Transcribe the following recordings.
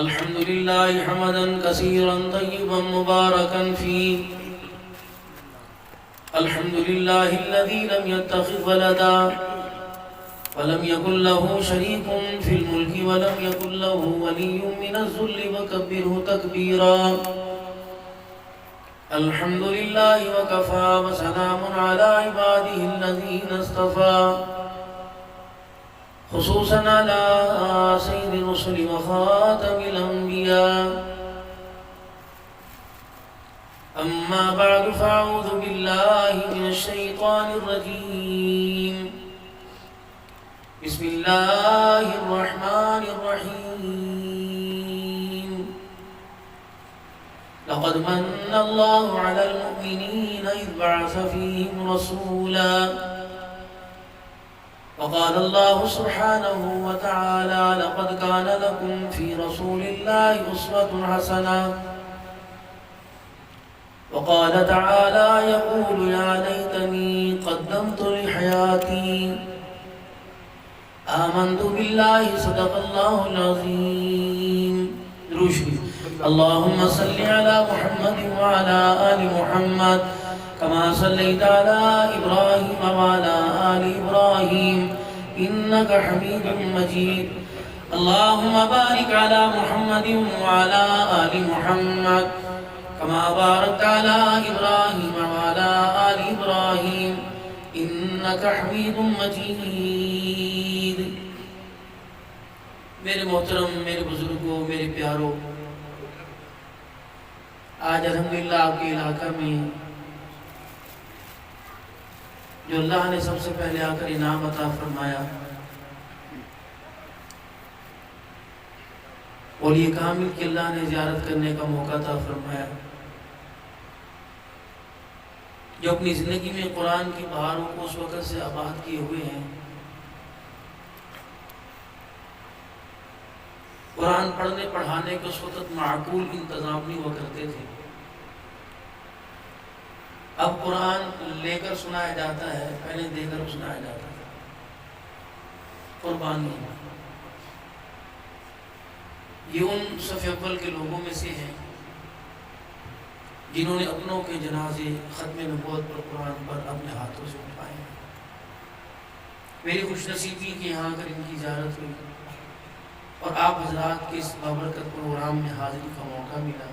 الحمد لله حمدا كثيرا طيبا مباركا فيه. الحمد لله الذي لم يتخذ ولدا ولم يكن له شريك في الملك ولم يكن له ولي من الذل وكبره تكبيرا. الحمد لله وكفى وسلام على عباده الذين اصطفى، خصوصا على سيد الرسل وخاتم الأنبياء. أما بعد فأعوذ بالله من الشيطان الرجيم. بسم الله الرحمن الرحيم. لقد من الله على المؤمنين إذ بعث فيهم رسولا. وقال الله سبحانه وتعالى: لقد كان لكم في رسول الله أسوة حسنة. وقال تعالى: يقول يا ليتني قدمت لحياتي. آمنت بالله صدق الله العظيم. روشي اللهم صل على محمد وعلى آل محمد كما صليت على إبراهيم وعلى آل إبراهيم إنك حميد مجيد. اللهم بارك على محمد وعلى آل محمد كما باركت على إبراهيم وعلى آل إبراهيم إنك حميد مجيد. میرے محترم، میرے بزرگوں، میرے پیاروں، آج الحمدللہ آپ کے علاقہ میں جو اللہ نے سب سے پہلے آ کر انعام عطا فرمایا، اولیاء کامل کی اللہ نے زیارت کرنے کا موقع عطا فرمایا، جو اپنی زندگی میں قرآن کی بہاروں کو اس وقت سے آباد کیے ہوئے ہیں. قرآن پڑھنے پڑھانے کے اس وقت معقول انتظام نہیں ہوا کرتے تھے. اب قرآن لے کر سنایا جاتا ہے، پہلے دے کر سنایا جاتا ہے. قربانی یہ ان صف اول کے لوگوں میں سے ہیں جنہوں نے اپنوں کے جنازے ختم نبوت پر قرآن پر اپنے ہاتھوں سے اٹھائے. میری خوش نصیبی کہ یہاں کر ان کی زیارت ہوئی اور آپ حضرات کے اس بابرکت پروگرام میں حاضری کا موقع ملا.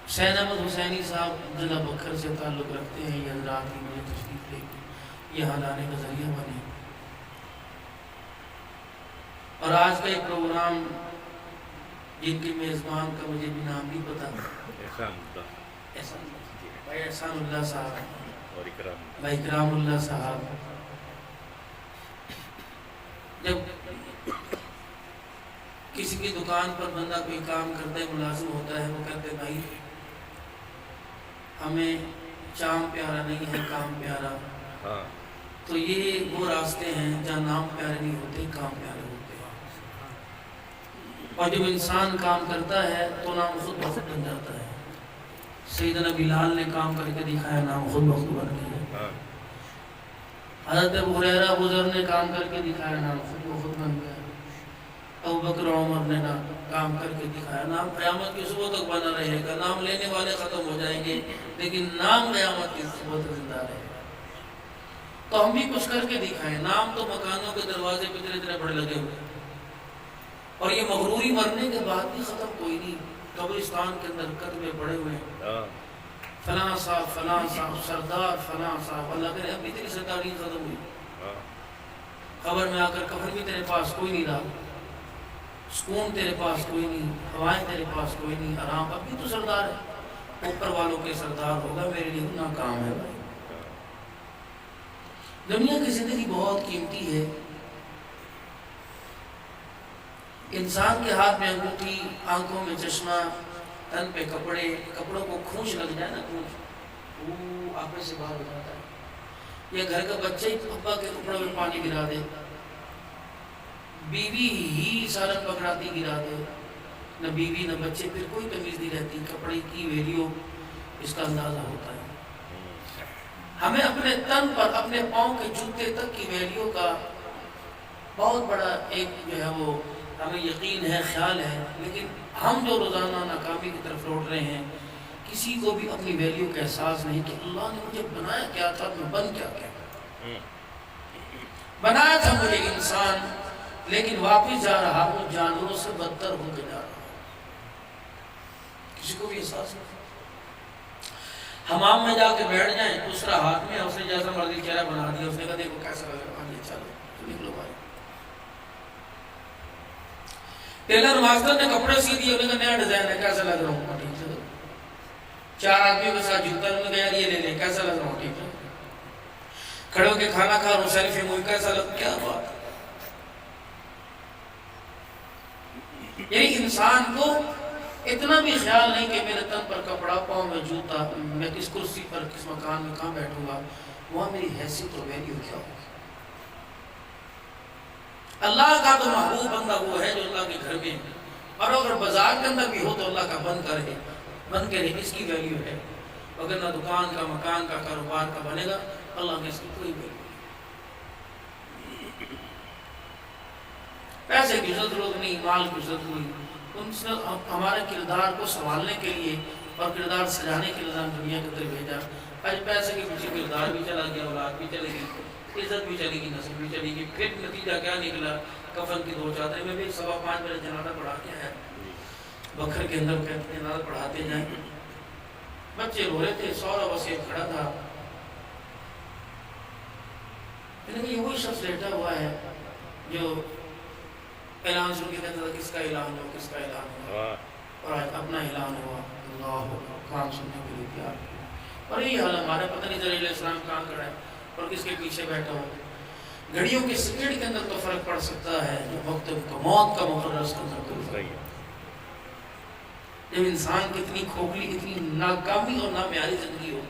حسین احمد حسینی صاحب ضلع بکھر سے تعلق رکھتے ہیں. یہ حضرات ہی مجھے تشریف لے کے یہاں لانے کا ذریعہ بنے. اور آج کا یہ پروگرام جن کے میزبان کا مجھے بھی نام نہیں پتا، بھائی احسان اللہ صاحب، بھائی اکرام اللہ صاحب. جب کسی کی دکان پر بندہ کوئی کام کرتا ہے، ملازم ہوتا ہے، وہ کہتے ہیں بھائی ہمیں چام پیارا نہیں ہے، کام پیارا. تو یہ وہ راستے ہیں جہاں نام پیارے نہیں ہوتے، کام پیارے ہوتے ہیں. اور جب انسان کام کرتا ہے تو نام خود بخود بن جاتا ہے. سیدنا بلال نے کام کر کے دکھایا، نام خود بخود بن گیا. حضرت ابو ہریرہ بزرگ نے کام کر کے دکھایا، نام خود بخود بن گیا. ابو بکر عمر نے کام کر کے دکھایا. نام قیامت کی صبح تک بنا رہے گا. نام لینے والے ختم ہو جائیں گے لیکن نام قیامت کی صبح تک زندہ رہے گا. تو ہم بھی کچھ کر کے دکھائیں. نام تو مکانوں کے دروازے پہ اتنے اتنے بڑے لگے ہوئے، اور یہ مغروری مرنے کے بعد بھی ختم کوئی نہیں. قبرستان کے اندر کتبے پڑے ہوئے ہیں، فلاں صاحب، فلاں صاحب، سردار فلاں صاحب. اللہ کرے ابھی تیری سرداری ختم ہوئی، قبر میں آ کر کفن بھی تیرے پاس کوئی نہیں رہا، سکون تیرے پاس کوئی نہیں، ہوائیں تیرے پاس کوئی نہیں، آرام. اب بھی تو سردار ہے، اوپر والوں کے سردار ہوگا. میرے لیے اتنا کام ہے بھائی. دنیا کی زندگی بہت قیمتی ہے. انسان کے ہاتھ میں انگوٹھی، آنکھوں میں چشمہ، تن پہ کپڑے، کپڑوں کو کھونچ لگ جائے نا، کھونچ آنکھوں سے باہر ہو جاتا ہے. یا گھر کا بچہ ہی ابا کے کپڑوں میں پانی گرا دے، بیوی ہی سالن پکڑاتی گرا دے، نہ بیوی نہ بچے، پھر کوئی تمیز نہیں رہتی. کپڑے کی ویلیو اس کا اندازہ ہوتا ہے. ہمیں اپنے تن پر، اپنے پاؤں کے جوتے تک کی ویلیو کا بہت بڑا ایک جو ہے وہ ہمیں یقین ہے، خیال ہے، لیکن ہم جو روزانہ ناکامی کی طرف لوٹ رہے ہیں، کسی کو بھی اپنی ویلیو کا احساس نہیں کہ اللہ نے مجھے بنایا کیا تھا، میں بن کیا کیا بنایا تھا مجھے انسان، لیکن واپس جا رہا ہوں جانوروں سے بدتر ہو کے جا رہا ہوں. کسی کو بھی احساس نہیں. حمام میں جا کے بیٹھ جائیں، دوسرا ہاتھ میں، اس نے جیسا مرضی چہرہ بنا دیا، اس نے کہا دیکھو کیسا لگ رہا ہے، چلو نکلو بھائی. ٹیلر ماسٹر نے کپڑے سی دیے، انہوں نے کہا نیا ڈیزائن ہے، کیسا لگ رہا ہوں، ٹھیک ہے. 4 آدمیوں کے ساتھ جوتا، انہوں نے کہا یہ لے لیں، کیسا لگ رہا ہوں، ٹھیک ہے. کھڑے ہو کے کھانا کھا رہا ہوں، سیلفی مووی، کیسا لگ، کیا بات. یعنی انسان کو اتنا بھی خیال نہیں کہ میرے تن پر کپڑا، پاؤں میں جوتا، میں کس کرسی پر، کس مکان میں کہاں بیٹھوں گا، وہاں میری حیثیت اور ویلیو کیا ہوگی. اللہ کا تو محبوب بندہ وہ ہے جو اللہ کے گھر میں ہے، اور اگر بازار کے اندر بھی ہو تو اللہ کا بن کے رہے، اس کی ویلیو ہے. اگر نہ دکان کا، مکان کا، کاروبار کا بنے گا، اللہ نے اس کی کوئی ویلیو نہیں. پیسے کی ضرورت نہیں، مال کی ضرورت نہیں. ان سے ہمارے کردار کو سنبھالنے کے لیے اور کردار سجانے کے لیے دنیا کے اندر بھیجا. آج پیسے کے پیچھے کردار بھی چلا گیا، اولاد بھی چلے گی، عزت بھی چلے گی، نسل بھی چلے گی. پھر نتیجہ کیا نکلا؟ کفن کی 2 چادریں. میں بھی 5:15 بجے جنازہ پڑھا کے آیا، بکھر کے اندر کہتے ہیں جنازہ پڑھاتے جائیں. بچے رو رہے تھے، سورا بس ایک کھڑا تھا. یہ وہی شخص لیٹا ہوا ہے جو اعلان سن کے کہتا تھا کس کا اعلان ہو، کس کا اعلان ہو، اور آج اپنا اعلان ہوا. اللہ کام سننے کے لیے تیار کیا. اور یہی حال ہمارا، پتہ نہیں علیہ السلام کہاں کھڑا ہے اور کس کے پیچھے بیٹھا ہو. گھڑیوں کی سپیڈ کے اندر تو فرق پڑ سکتا ہے، جو وقت موت کا مقرر اس کے اندر کوئی فرق نہیں. جب انسان کی اتنی کھوکھلی، اتنی ناکامی اور نامعیاری زندگی ہو،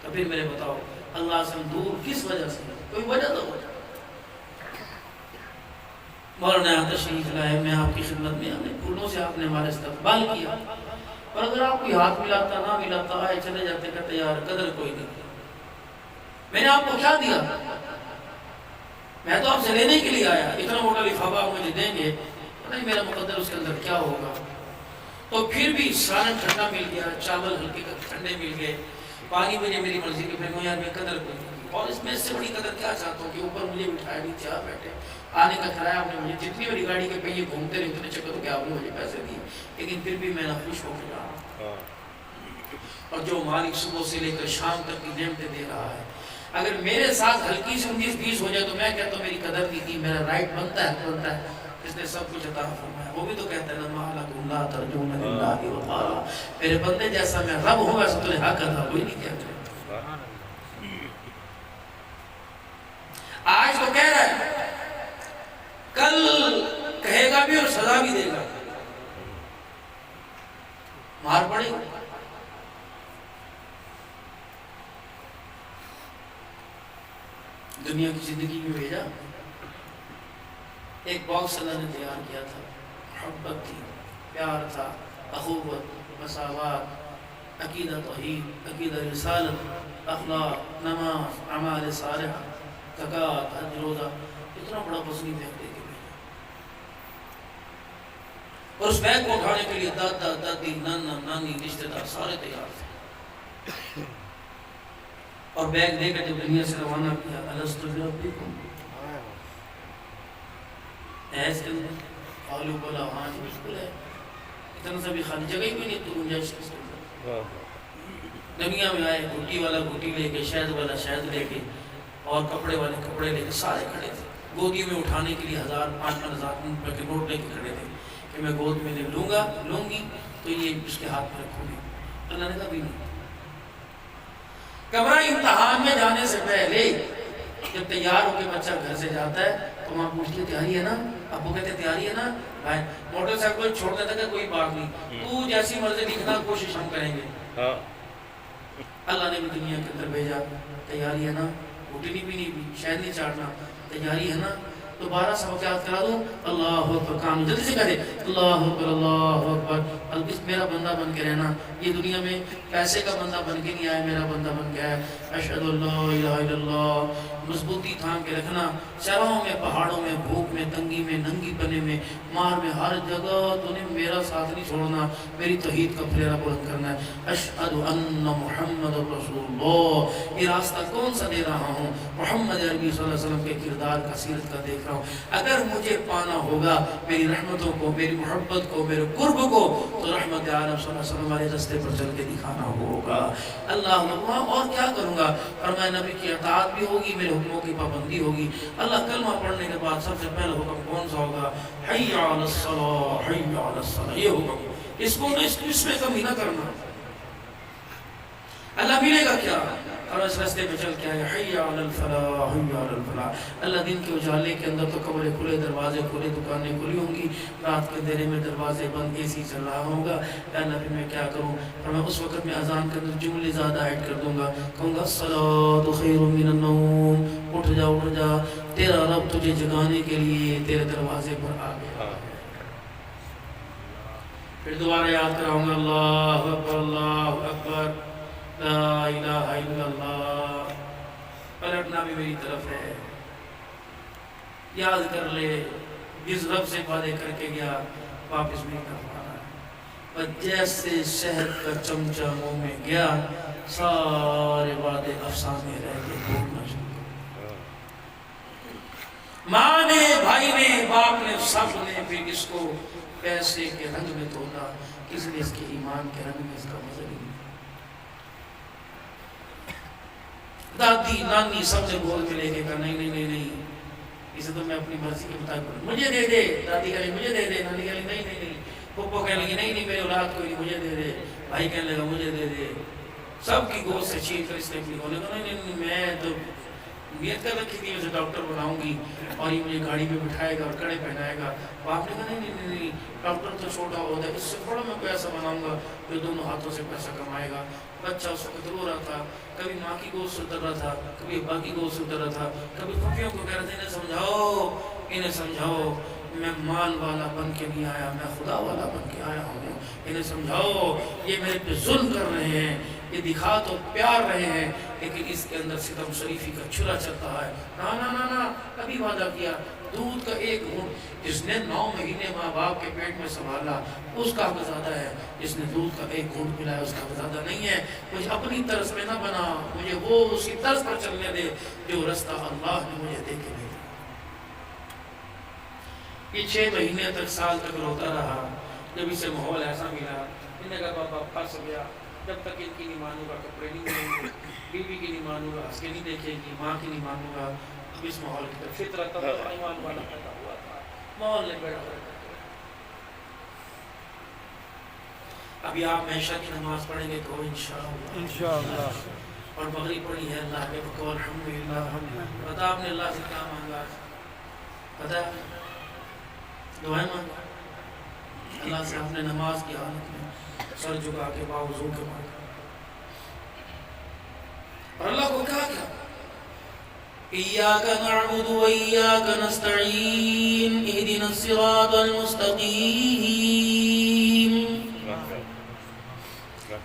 تو پھر میرے بتاؤ اللہ سے دور کس وجہ سے؟ کوئی وجہ تو ہو. مولانا تشریف لائے، میں آپ کی خدمت میں، ہم نے پھولوں سے آپ نے ہمارا استقبال کیا، اور اگر آپ کوئی ہاتھ ملاتا نہ ملاتا آئے چلے جاتے کہتے یار قدر کوئی نہیں. میں نے آپ کو کیا دیا؟ میں تو آپ سے لینے کے لیے آیا. اتنا موٹا لفافہ آپ مجھے دیں گے، نہیں میرا مقدر اس کے اندر کیا ہوگا. تو پھر بھی سالن ٹھنڈا مل گیا، چاول ہلکے ٹھنڈے مل گئے، پانی مجھے میری مرضی کے پھینکوں، یار میں قدر کوئی نہیں. اور اس میں اس سے بڑی قدر کیا چاہتا ہوں کہ اوپر مجھے بٹھایا، نیچے آپ بیٹھے، آنے کا کرایہ آپ نے مجھے، جتنی بڑی گاڑی کے پہیے گھومتے رہے اتنے چکر کہ آپ نے مجھے پیسے دیے، لیکن پھر بھی میں نہ خوش ہو کے جا رہا ہوں. اور جو مالک صبح سے لے کر شام تک کی نعمتیں دے رہا ہے، اگر میرے ساتھ ہلکی سے 19-20 ہو جائے تو میں کہتا ہوں میری قدر نہیں تھی، میرا رائٹ بنتا ہے. اس نے سب کچھ عطا فرمایا. وہ بھی تو کہتا ہے لما لکم لا ترجون للہ وقارا، میرے بندے جیسا میں رب ہوں ویسا تجھے حق ادا کوئی نہیں کہتا. آج تو کہہ رہا ہے، کل کہے گا بھی اور سزا بھی دے گا، مار پڑے گا. دنیا کی زندگی میں بھیجا، ایک باکس اللہ نے تیار کیا تھا. محبت تھی، پیار تھا، اخوت، مساوات، عقیدہ توحید، عقیدہ رسالت، اخلاق، نماز، اعمال صالحہ، زکوٰۃ، حج، روزہ. اتنا بڑا وزنی بیگ دے کے بھیجا. اور اس بیگ کو اٹھانے کے لیے دادا، دادی، نانا، نانی، رشتے دار سارے تیار تھے. اور بیگ دے کر جب دنیا سے روانہ کیا، الست بربکم، ایس کے اندر قالوا بلی، ہاں جی بالکل ہے. اتنا سا بھی خالی جگہ ہی بھی نہیں تو گنجائش اس کے اندر. دنیا میں آئے، گھٹی والا گھٹی لے کے، شہد والا شہد لے کے، اور کپڑے والے کپڑے لے کے، سارے کھڑے تھے. گودی میں اٹھانے کے لیے 1000-5000 روپے کے نوٹ لے کے کھڑے تھے کہ میں گود میں لوں گی تو یہ اس کے ہاتھ میں رکھوں گی. اللہ نے کہا بھی نہیں. کمرہ امتحان میں جانے سے پہلے جب تیار ہو کے بچہ گھر سے جاتا ہے تو ماں پوچھتی ہے تیاری ہے نا، ابو کہتے ہیں تیاری ہے نا. بھائی موٹر سائیکل چھوڑ دیتا کہ کوئی بات نہیں، تو جیسی مرضی دکھنا، کوشش ہم کریں گے. اللہ نے بھی دنیا کے اندر بھیجا، تیاری ہے نا، گھٹنی بھی نہیں بھی، شہد نہیں چاٹنا، تیاری ہے نا. دوبارہ سبق یاد کرا دوں؟ اللہ اکبر، کام جلدی سے کہہ دے اللہ اکبر اللہ اکبر۔ البس میرا بندہ بن کے رہنا، یہ دنیا میں پیسے کا بندہ بن کے نہیں آیا، میرا بندہ بن کے آیا۔ اشہد اللہ الہ الا اللہ، مضبوطی تھام کے رکھنا، شہروں میں، پہاڑوں میں، بھوک میں، تنگی میں، ننگی پنے میں، مار میں، ہر جگہ تو نے میرا ساتھ نہیں چھوڑنا، میری توحید کا پھیرا بلند کرنا ہے۔ اشہد ان محمد رسول اللہ، یہ راستہ کون سا دے رہا ہوں؟ محمد عربی صلی اللہ علیہ وسلم کے کردار کا، سیرت کا دیکھ رہا ہوں۔ اگر مجھے پانا ہوگا میری رحمتوں کو، میری محبت کو، میرے قرب کو، تو رحمت عالم صلی اللہ علیہ وسلم والے راستے پر چل کے دکھانا ہوگا۔ اللہ اکبر، اور کیا کروں گا؟ فرمایا نبی کی اطاعت بھی ہوگی، میرے حکموں کی پابندی ہوگی۔ اللہ کلمہ پڑھنے کے بعد سب سے پہلا حکم کون سا ہوگا؟ حی علی الصلاۃ، حی علی الصلاۃ، یہ حکم، اس کو اس میں کمی نہ کرنا۔ اللہ ملے گا کیا؟ اور اس راستے پہ چل کے آئے، حی علی الفلاح، حی علی الفلاح۔ اللہ دن کے اجالے کے اندر تو قبریں کھلے، دروازے کھلے، دکانیں کھلی ہوں گی، رات کے اندھیرے میں دروازے بند، اے سی چل رہا ہوگا۔ اللہ پھر میں کیا کروں؟ اور میں اس وقت میں اذان کے اندر جملے زیادہ ایڈ کر دوں گا، کہوں گا الصلاۃ خیر من النوم، اٹھ جا اٹھ جا، تیرا رب تجھے جگانے کے لیے تیرے دروازے پر آ گیا۔ پھر دوبارہ یاد کراؤں گا، اللہ اکبر اللہ اکبر، لا الہ الا اللہ۔ پلٹنا بھی میری طرف ہے، یاد کر لے جس رب سے وعدے کر کے گیا واپس نہیں کر پانا، پر جیسے شہد کا چمچہ منہ میں گیا سارے وعدے افسانے رہ گئے، بھولنا شروع۔ ماں نے، بھائی نے، باپ نے، سب نے پھر اس کو پیسے کے رنگ میں تولا، کس نے اس کے ایمان کے رنگ میں اس کا مزہ نہیں۔ دادی نانی سب نے گود میں لے کے کہا نہیں نہیں نہیں نہیں، اسے تو میں اپنی مرضی کے مطابق مجھے دے دے۔ دادی کہہ لگی مجھے دے دے، نانی کہہ لگی نہیں نہیں نہیں، پھپھو کہنے لگی نہیں نہیں میرے اولاد کو نہیں، مجھے دے دے، بھائی کہنے لگا مجھے دے دے۔ سب کی گود سے چھین کر اس نے اپنی ہونے کہا نہیں نہیں، میں تو نیت کر رکھی تھی اسے ڈاکٹر بناؤں گی اور یہ مجھے گاڑی میں بٹھائے گا اور کڑے پہنائے گا۔ باپ نے کہا نہیں نہیں نہیں، ڈاکٹر تو چھوٹا ہوتا ہے، اس سے بڑا میں کوئی ایسا بناؤں گا جو دونوں ہاتھوں سے پیسہ کمائے گا۔ بچہ اس وقت رو رہا تھا، کبھی ماں کی گود سے اتر رہا تھا، کبھی ابا کی گود سے اتر رہا تھا، کبھی پھپھیوں کو کہہ رہا تھا انہیں سمجھاؤ میں مال والا بن کے نہیں آیا، میں خدا والا بن کے آیا ہوں، انہیں سمجھاؤ یہ میرے پہ ظلم کر رہے ہیں، یہ دکھا تو پیار رہے ہیں لیکن اس کے اندر ستم شریفی کا چھلا چلتا ہے۔ نا نا نا نا، کبھی وعدہ کیا دودھ کا ایک گھونٹ جس نے 9 مہینے ماں باپ کے پیٹ میں سنبھالا اس کا حق زیادہ ہے، جس نے دودھ کا ایک گھونٹ پلایا اس کا حق زیادہ نہیں ہے۔ مجھے اپنی طرز پہ نہ بنا، مجھے وہ اسی طرز پر چلنے دے جو رستہ اللہ نے مجھے دے کے دیا۔ یہ 6 مہینے تک، سال تک روتا رہا، جب اسے ماحول ایسا ملا، ان نے کہا بابا پھنس گیا، جب تک ان کی نہیں مانوں گا کپڑے نہیں مانوں گا، بیوی کی نہیں مانوں گا، اس کے نہیں دیکھے گی، ماں کی نہیں مانوں گا۔ اب اس ماحول کی طرف فطرت تب ایمان والا پیدا ہوا تھا، ماحول نے بیٹھا ہوا تھا۔ ابھی آپ عشاء کی نماز پڑھیں گے تو انشاءاللہ، اور مغرب پڑھی ہے اللہ کے بقول الحمدللہ۔ پتا آپ نے اللہ سے کیا مانگا؟ پتا دعائیں مانگا اللہ سے؟ آپ نے نماز کی حالت میں سر جھکا کے باوضو کے مانگا، اور اللہ کو کہا کیا؟ ایاک نعبد و ایاک نستعین اہدنا الصراط المستقیم،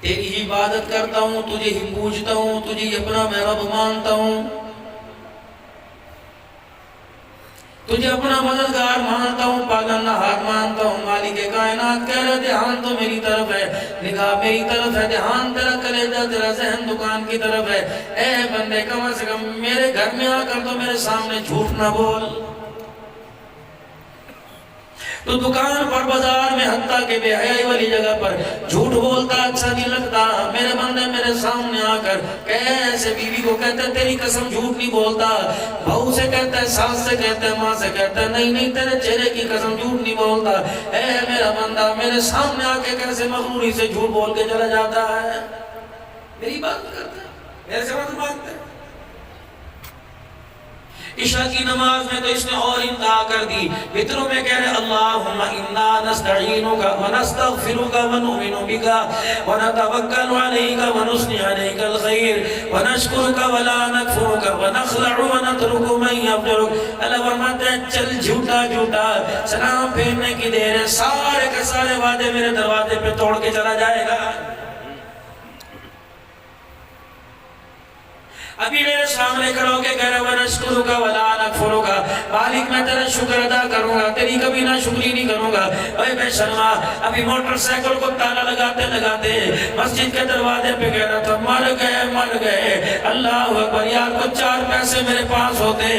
تیری ہی عبادت کرتا ہوں، تجھے ہی پوجتا ہوں، تجھے ہی اپنا میں رب مانتا ہوں، تجھے اپنا مددگار مانتا ہوں، پالنہار مانتا ہوں، مالک کائنات۔ کہہ رہے دھیان تو میری طرف ہے، نگاہ میری طرف ہے، دھیان تیرا کلیجہ تیرا ذہن دکان کی طرف ہے۔ اے بندے کم از کم میرے گھر میں آ کر تو میرے سامنے جھوٹ نہ بول۔ تو دکان پر، بازار میں، حتیٰ کہ بے حیائی والی جگہ پر جھوٹ بولتا اچھا نہیں لگتا۔ میرے بندے میرے سامنے آ کر کیسے بیوی کو کہتا ہے تیری قسم جھوٹ نہیں بولتا، بہو سے کہتا ہے، ساس سے کہتا ہے، ماں سے کہتا ہے نہیں نہیں تیرے چہرے کی قسم جھوٹ نہیں بولتا۔ اے میرا بندہ میرے سامنے آ کے کیسے مغروری سے جھوٹ بول کے چلا جاتا ہے، میری بات کرتا ہے، میرے سے بات مانگتا ہے۔ عشاء کی نماز میں تو اس نے اور انتہا کر دی، وطروں میں کہہ رہے اللہم انا نستعینک ونستغفرک ونؤمن بک ونتوکل علیک ونثنی علیک الخیر ونشکرک ولا نکفرک ونخلع ونترک من یفجرک۔ اللہ فرماتے ہیں چل جھوٹا جھوٹا، سلام پھیرنے کی دیر ہے، سارے کے سارے وعدے میرے دروازے پہ توڑ کے چلا جائے گا۔ ابھی میرے سامنے کھڑا ہو کے کہہ رہا وَنَشْكُرُكَ وَلَا نَكْفُرُكَ، مالک میں تیرا شکر ادا کروں گا، تیری کبھی نہ شکری نہیں کروں گا۔ اے بے شرما، ابھی موٹر سائیکل کو تالا لگاتے لگاتے مسجد کے دروازے پہ کہہ رہا تھا مر گئے اللہ اکبر، یار کو 4 پیسے میرے پاس ہوتے،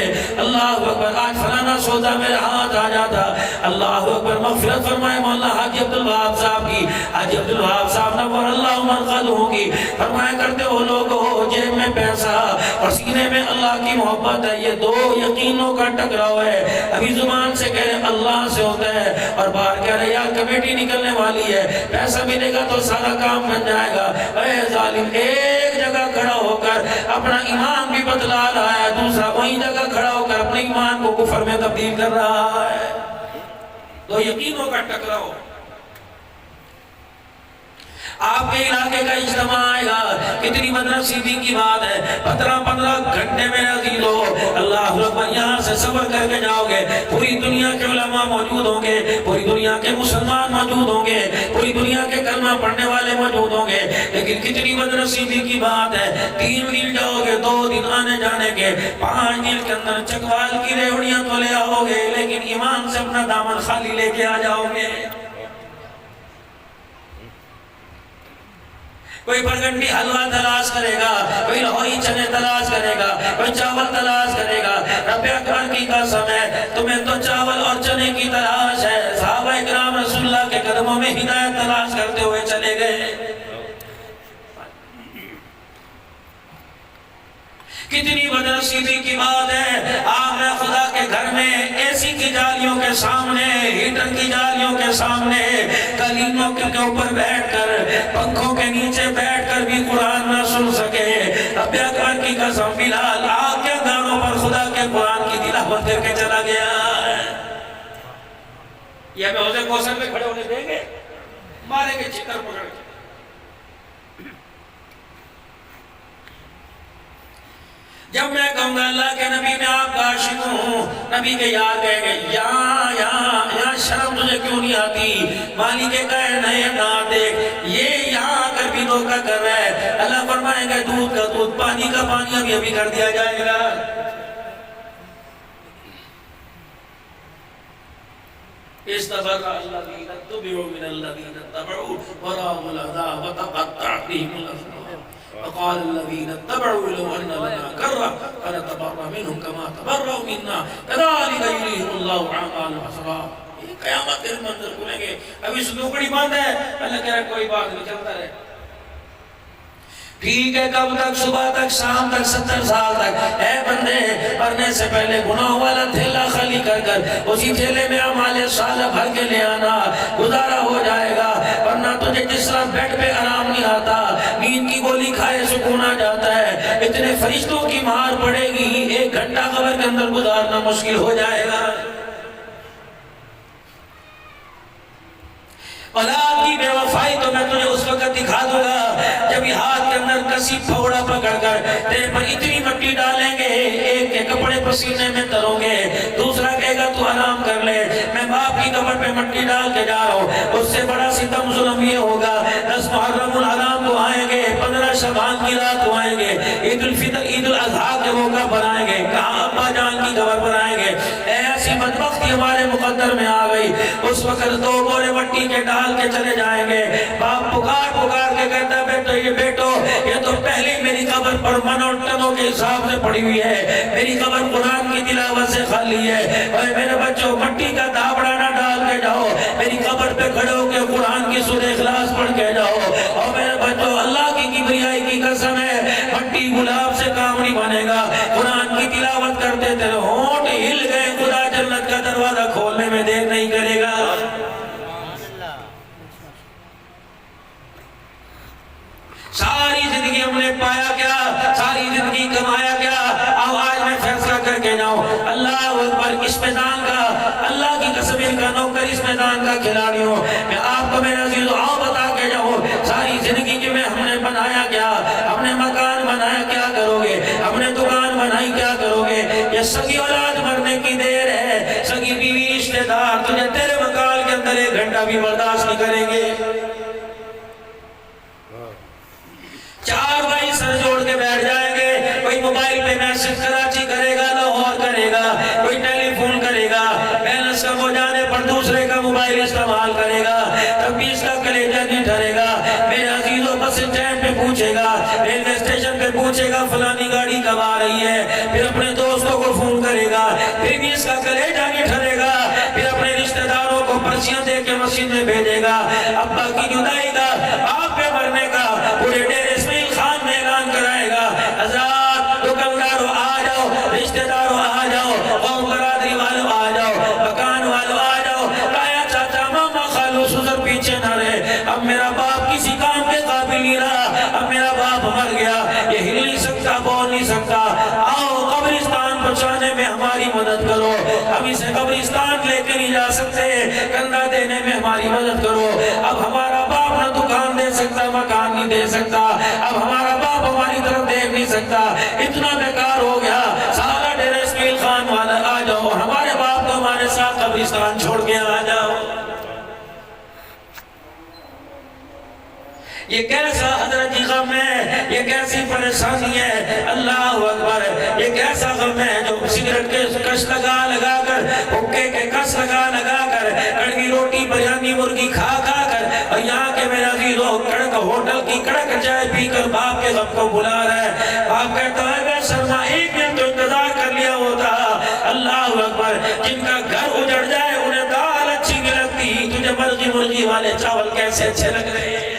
اللہ اکبر آج فلانا سودا میرے ہاتھ آ جاتا، اللہ اکبر۔ مغفرت فرمائے مولا حاجی عبدالوہاب صاحب کی، حاجی عبدالوہاب صاحب نور اللہ مرقدہ کی، فرمایا کرتے ہو لوگوں جیب میں پیسہ اور سینے میں اللہ کی محبت ہے، یہ دو یقینوں کا ٹکراؤ ہے۔ ابھی زبان سے کہہ رہے اللہ سے ہوتا ہے اور باہر کہہ رہے یار کمیٹی نکلنے والی ہے، پیسہ ملے گا تو سارا کام بن جائے گا۔ اے ظالم، ایک جگہ کھڑا ہو کر اپنا ایمان بھی بدلا رہا ہے، دوسرا وہیں جگہ کھڑا ہو کر اپنے ایمان کو کفر میں تبدیل کر رہا ہے۔ دو یقینوں کا ٹکراؤ۔ آپ کے علاقے کا اجتماع آئے گا، کتنی بدنصیبی کی بات ہے، 15 گھنٹے میں عزیز ہو اللہ اکبر یہاں سے سفر کر کے جاؤ گے، پوری دنیا کے علماء موجود ہوں گے، پوری دنیا کے مسلمان موجود ہوں گے، پوری دنیا کے کلمہ پڑھنے والے موجود ہوں گے، لیکن کتنی بدنصیبی کی بات ہے، 3 دن جاؤ گے، 2 دن آنے جانے کے، 5 دن کے اندر چکوال کی ریوڑیاں تو لے آؤ گے، لیکن ایمان سے اپنا دامن خالی لے کے آ جاؤ گے۔ کوئی برگنڈی حلوہ تلاش کرے گا، کوئی لاہوری چنے تلاش کرے گا، کوئی چاول تلاش کرے گا۔ رب اکبر کی قسم ہے تمہیں تو چاول اور چنے کی تلاش ہے۔ صحابہ اکرام رسول اللہ کے قدموں میں ہدایت تلاش کرتے ہوئے چلے گئے۔ کتنی بدنصیبی کی بات ہے، آپ نے خدا کے گھر میں اے سی کی جالیوں کے سامنے، ہیٹر کی جالیوں کے سامنے، قالینوں کے اوپر بیٹھ کر، پنکھوں کے نیچے بیٹھ کر بھی قرآن نہ سن سکے۔ رب اکبر کی قسم بلال آگ کے گانوں پر خدا کے قرآن کی تلاوت کر کے چلا گیا۔ یہ ہمیں حوض کوثر میں کھڑے ہونے دیں گے؟ مارے گے چکر پکڑ کے۔ جب میں کہوں گا اللہ کے نبی میں آپ کا عاشق ہوں، نبی کے یاد کہے گے یا شرم تجھے کیوں نہیں آتی؟ مالی کے کہے نہیں نہ دیکھ یہ یہاں آ کر بھی دھوکہ کر رہا ہے۔ اللہ فرمائے گا دودھ کا دودھ، پانی کا پانی ابھی کر دیا جائے گا۔ استبرأ الذين اتبعوا من الذين اتبعوا ورأوا العذاب وتقطعت بهم الأسباب وقال الذين اتبعوا لو أن لنا كرة فنتبرأ منهم كما تبرأوا منا كذلك يريهم الله أعمالهم حسرات۔ یہ قیامت کے منظر کھلیں گے، ابھی سنوکڑی بند ہے، اللہ کہہ رہا ہے کوئی بات نہیں، چلتا رہے۔ ٹھیک ہے، کب تک؟ صبح تک، شام تک، 70 سال تک۔ اے بندے، مرنے سے پہلے گناہوں والا تھیلا خالی کر کر اسی تھیلے میں اعمال صالحہ بھر کے لے آنا، گزارا ہو جائے گا۔ ورنہ تجھے جس طرح بیڈ پہ آرام نہیں آتا، نیند کی گولی کھائے سکون آ جاتا ہے، اتنے فرشتوں کی مار پڑے گی، 1 گھنٹہ قبر کے اندر گزارنا مشکل ہو جائے گا۔ اولاد کی بے وفائی تو میں تجھے اس وقت دکھا دوں گا جب یہ ہاتھ کے اندر کسی پھوڑا پکڑ کر تیرے پر اتنی مٹی ڈالیں گے، ایک کے کپڑے پسینے میں تروں گے، دوسرا کہے گا تو آرام کر لے، میں باپ کی قبر پہ مٹی ڈال کے جا رہا ہوں۔ اس سے بڑا ستم ظلم یہ ہوگا 10 محرم الحرام کو آئیں گے، 15 شعبان کی رات کو آئیں گے، عید الفطر عید الاضحیٰ کے موقع پر آئیں گے، کہاں ابا جان کی قبر پر آئیں گے۔ ایسی بدبختی ہمارے مقدر میں آ گئی، اس وقت 2 بورے مٹی کے ڈال کے چلے جائیں گے۔ باپ پکار پکار کے کہتا ہے بیٹو یہ تو پہلی میری قبر پر منوں ٹنوں کے حساب سے پڑی ہوئی ہے، میری قبر قرآن کی تلاوت سے خالی ہے۔ اور میرے بچوں مٹی کا دابڑا نہ ڈال کے جاؤ، میری قبر پہ کھڑے ہو کے قرآن کی سورہ اخلاص پڑھ کے جاؤ۔ اور میرے بچوں اللہ کی کبریائی کی قسم ہے مٹی گلاب سے کام نہیں بنے گا۔ قرآن کی تلاوت کرتے تیرے ہونٹ ہل گئے، خدا جنت کا دروازہ کھولنے میں دیر نہیں کرے گا۔ ساری زندگی ہم نے پایا کیا، ساری زندگی کمایا کیا؟ اب آج میں فیصلہ کر کے جاؤں میدان کا کھلاڑی ہوں. میں آپ کو میرے عزیزو آؤ بتا کے جاؤں ساری زندگی کی میں ہم نے بنایا کیا, ہم نے مکان بنایا کیا کرو گے, ہم نے دکان بنائی کیا کرو گے. یہ سگی اولاد مرنے کی دیر ہے, سگی بیوی رشتہ دار تجھے تیرے مکان کے اندر 1 گھنٹہ بھی برداشت نہیں کریں گے. 4 بھائی سر جوڑ کے بیٹھ جائیں گے, کوئی موبائل پہ میسج کراچی کرے گا, لاہور کرے گا, کوئی ٹیلی فون کرے گا, بیلنس کم ہو جانے پر دوسرے کا موبائل استعمال کرے گا, تب بھی اس کا کلیجہ نہیں ٹھرے گا. میرے عزیزوں بس اسٹینڈ پہ پوچھے گا, ریلوے اسٹیشن پہ پوچھے گا فلانی گاڑی کب آ رہی ہے, پھر اپنے دوستوں کو فون کرے گا, پھر بھی اس کا کلیجہ نہیں ٹھرے گا. پھر اپنے رشتہ داروں کو پرچیاں دے کے مسجد میں بھیجے گا. ابا کی جدائی کا, باپ پہ مرنے کا پورے ڈیرے اسماعیل خان میں اعلان کرائے گا, حضرات دکانداروں آ جاؤ, رشتہ داروں آ جاؤ, قوم برادری والوں آ جاؤ, مکان والوں آ جاؤ, تایا چاچا ماما خالو سزر پیچھے نہ رہے. اب میرا باپ کسی کام کے قابل نہیں رہا, اب میرا باپ مر گیا, یہ ہل نہیں سکتا, بول نہیں سکتا. آؤ قبرستان پہنچانے میں ہماری مدد کرو, ہم اسے قبرستان لے کے نہیں جا سکتے, کندھا دینے میں ہماری مدد کرو. اب ہمارا باپ نہ دکان دے سکتا, مکان نہیں دے سکتا, اب ہمارا باپ ہماری طرف دیکھ نہیں سکتا, اتنا بیکار ہو گیا. سارا ڈیرہ اسماعیل خان والا آ جاؤ, ہمارے باپ کو ہمارے ساتھ قبرستان چھوڑ کے آ جاؤ. یہ کیسا حضرت جی غم ہے, یہ کیسی پریشانی ہے, اللہ اکبر. یہ کیسا غم ہے جو سگریٹ کے کش لگا لگا کر, حکے کے کش لگا لگا کر, کڑوی روٹی بریانی مرغی کھا کھا کر, اور یہاں کے میرے عزیزوں کڑک ہوٹل کی کڑک چائے پی کر باپ کے غم کو بھلا رہا ہے. باپ کہتا ہے بے شرما, 1 دن تو انتظار کر لیا ہوتا. اللہ اکبر. جن کا گھر اجڑ جائے انہیں دال اچھی نہیں لگتی, تجھے مرغی والے چاول کیسے اچھے لگ رہے ہیں.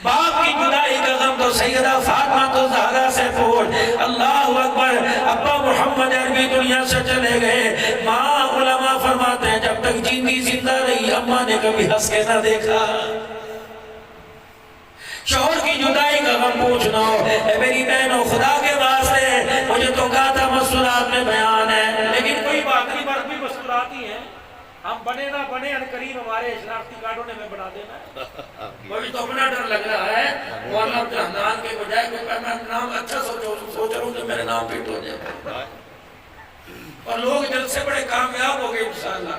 باپ کی جدائی کا غم تو سیدہ فاطمہ تو زہرا سے پوچھ. اللہ اکبر. ابا محمد عربی دنیا سے چلے گئے, ماں علماء فرماتے ہیں جب تک جیندی زندہ رہی اماں نے کبھی ہنس کے نہ دیکھا. شوہر کی جدائی کا غم پوچھنا ہو, اے میری بہنوں خدا کے واسطے, مجھے تو کہا تھا مسئولات میں بیان ہے, لیکن کوئی بات نہیں, مرد بھی مسئولات ہی ہیں. ہم بنے نہ بنے ان قریب ہمارے شناختی کارڈوں نے ہمیں بنا دینا ہے. مجھے تو اپنا ڈر لگ رہا ہے, مولانا عبدالحنان کے بجائے کوئی میں نام اچھا سوچ رہا ہوں کہ میرے نام پیٹ ہو جائے. اور لوگ جلد سے بڑے کامیاب ہو گئے انشاءاللہ.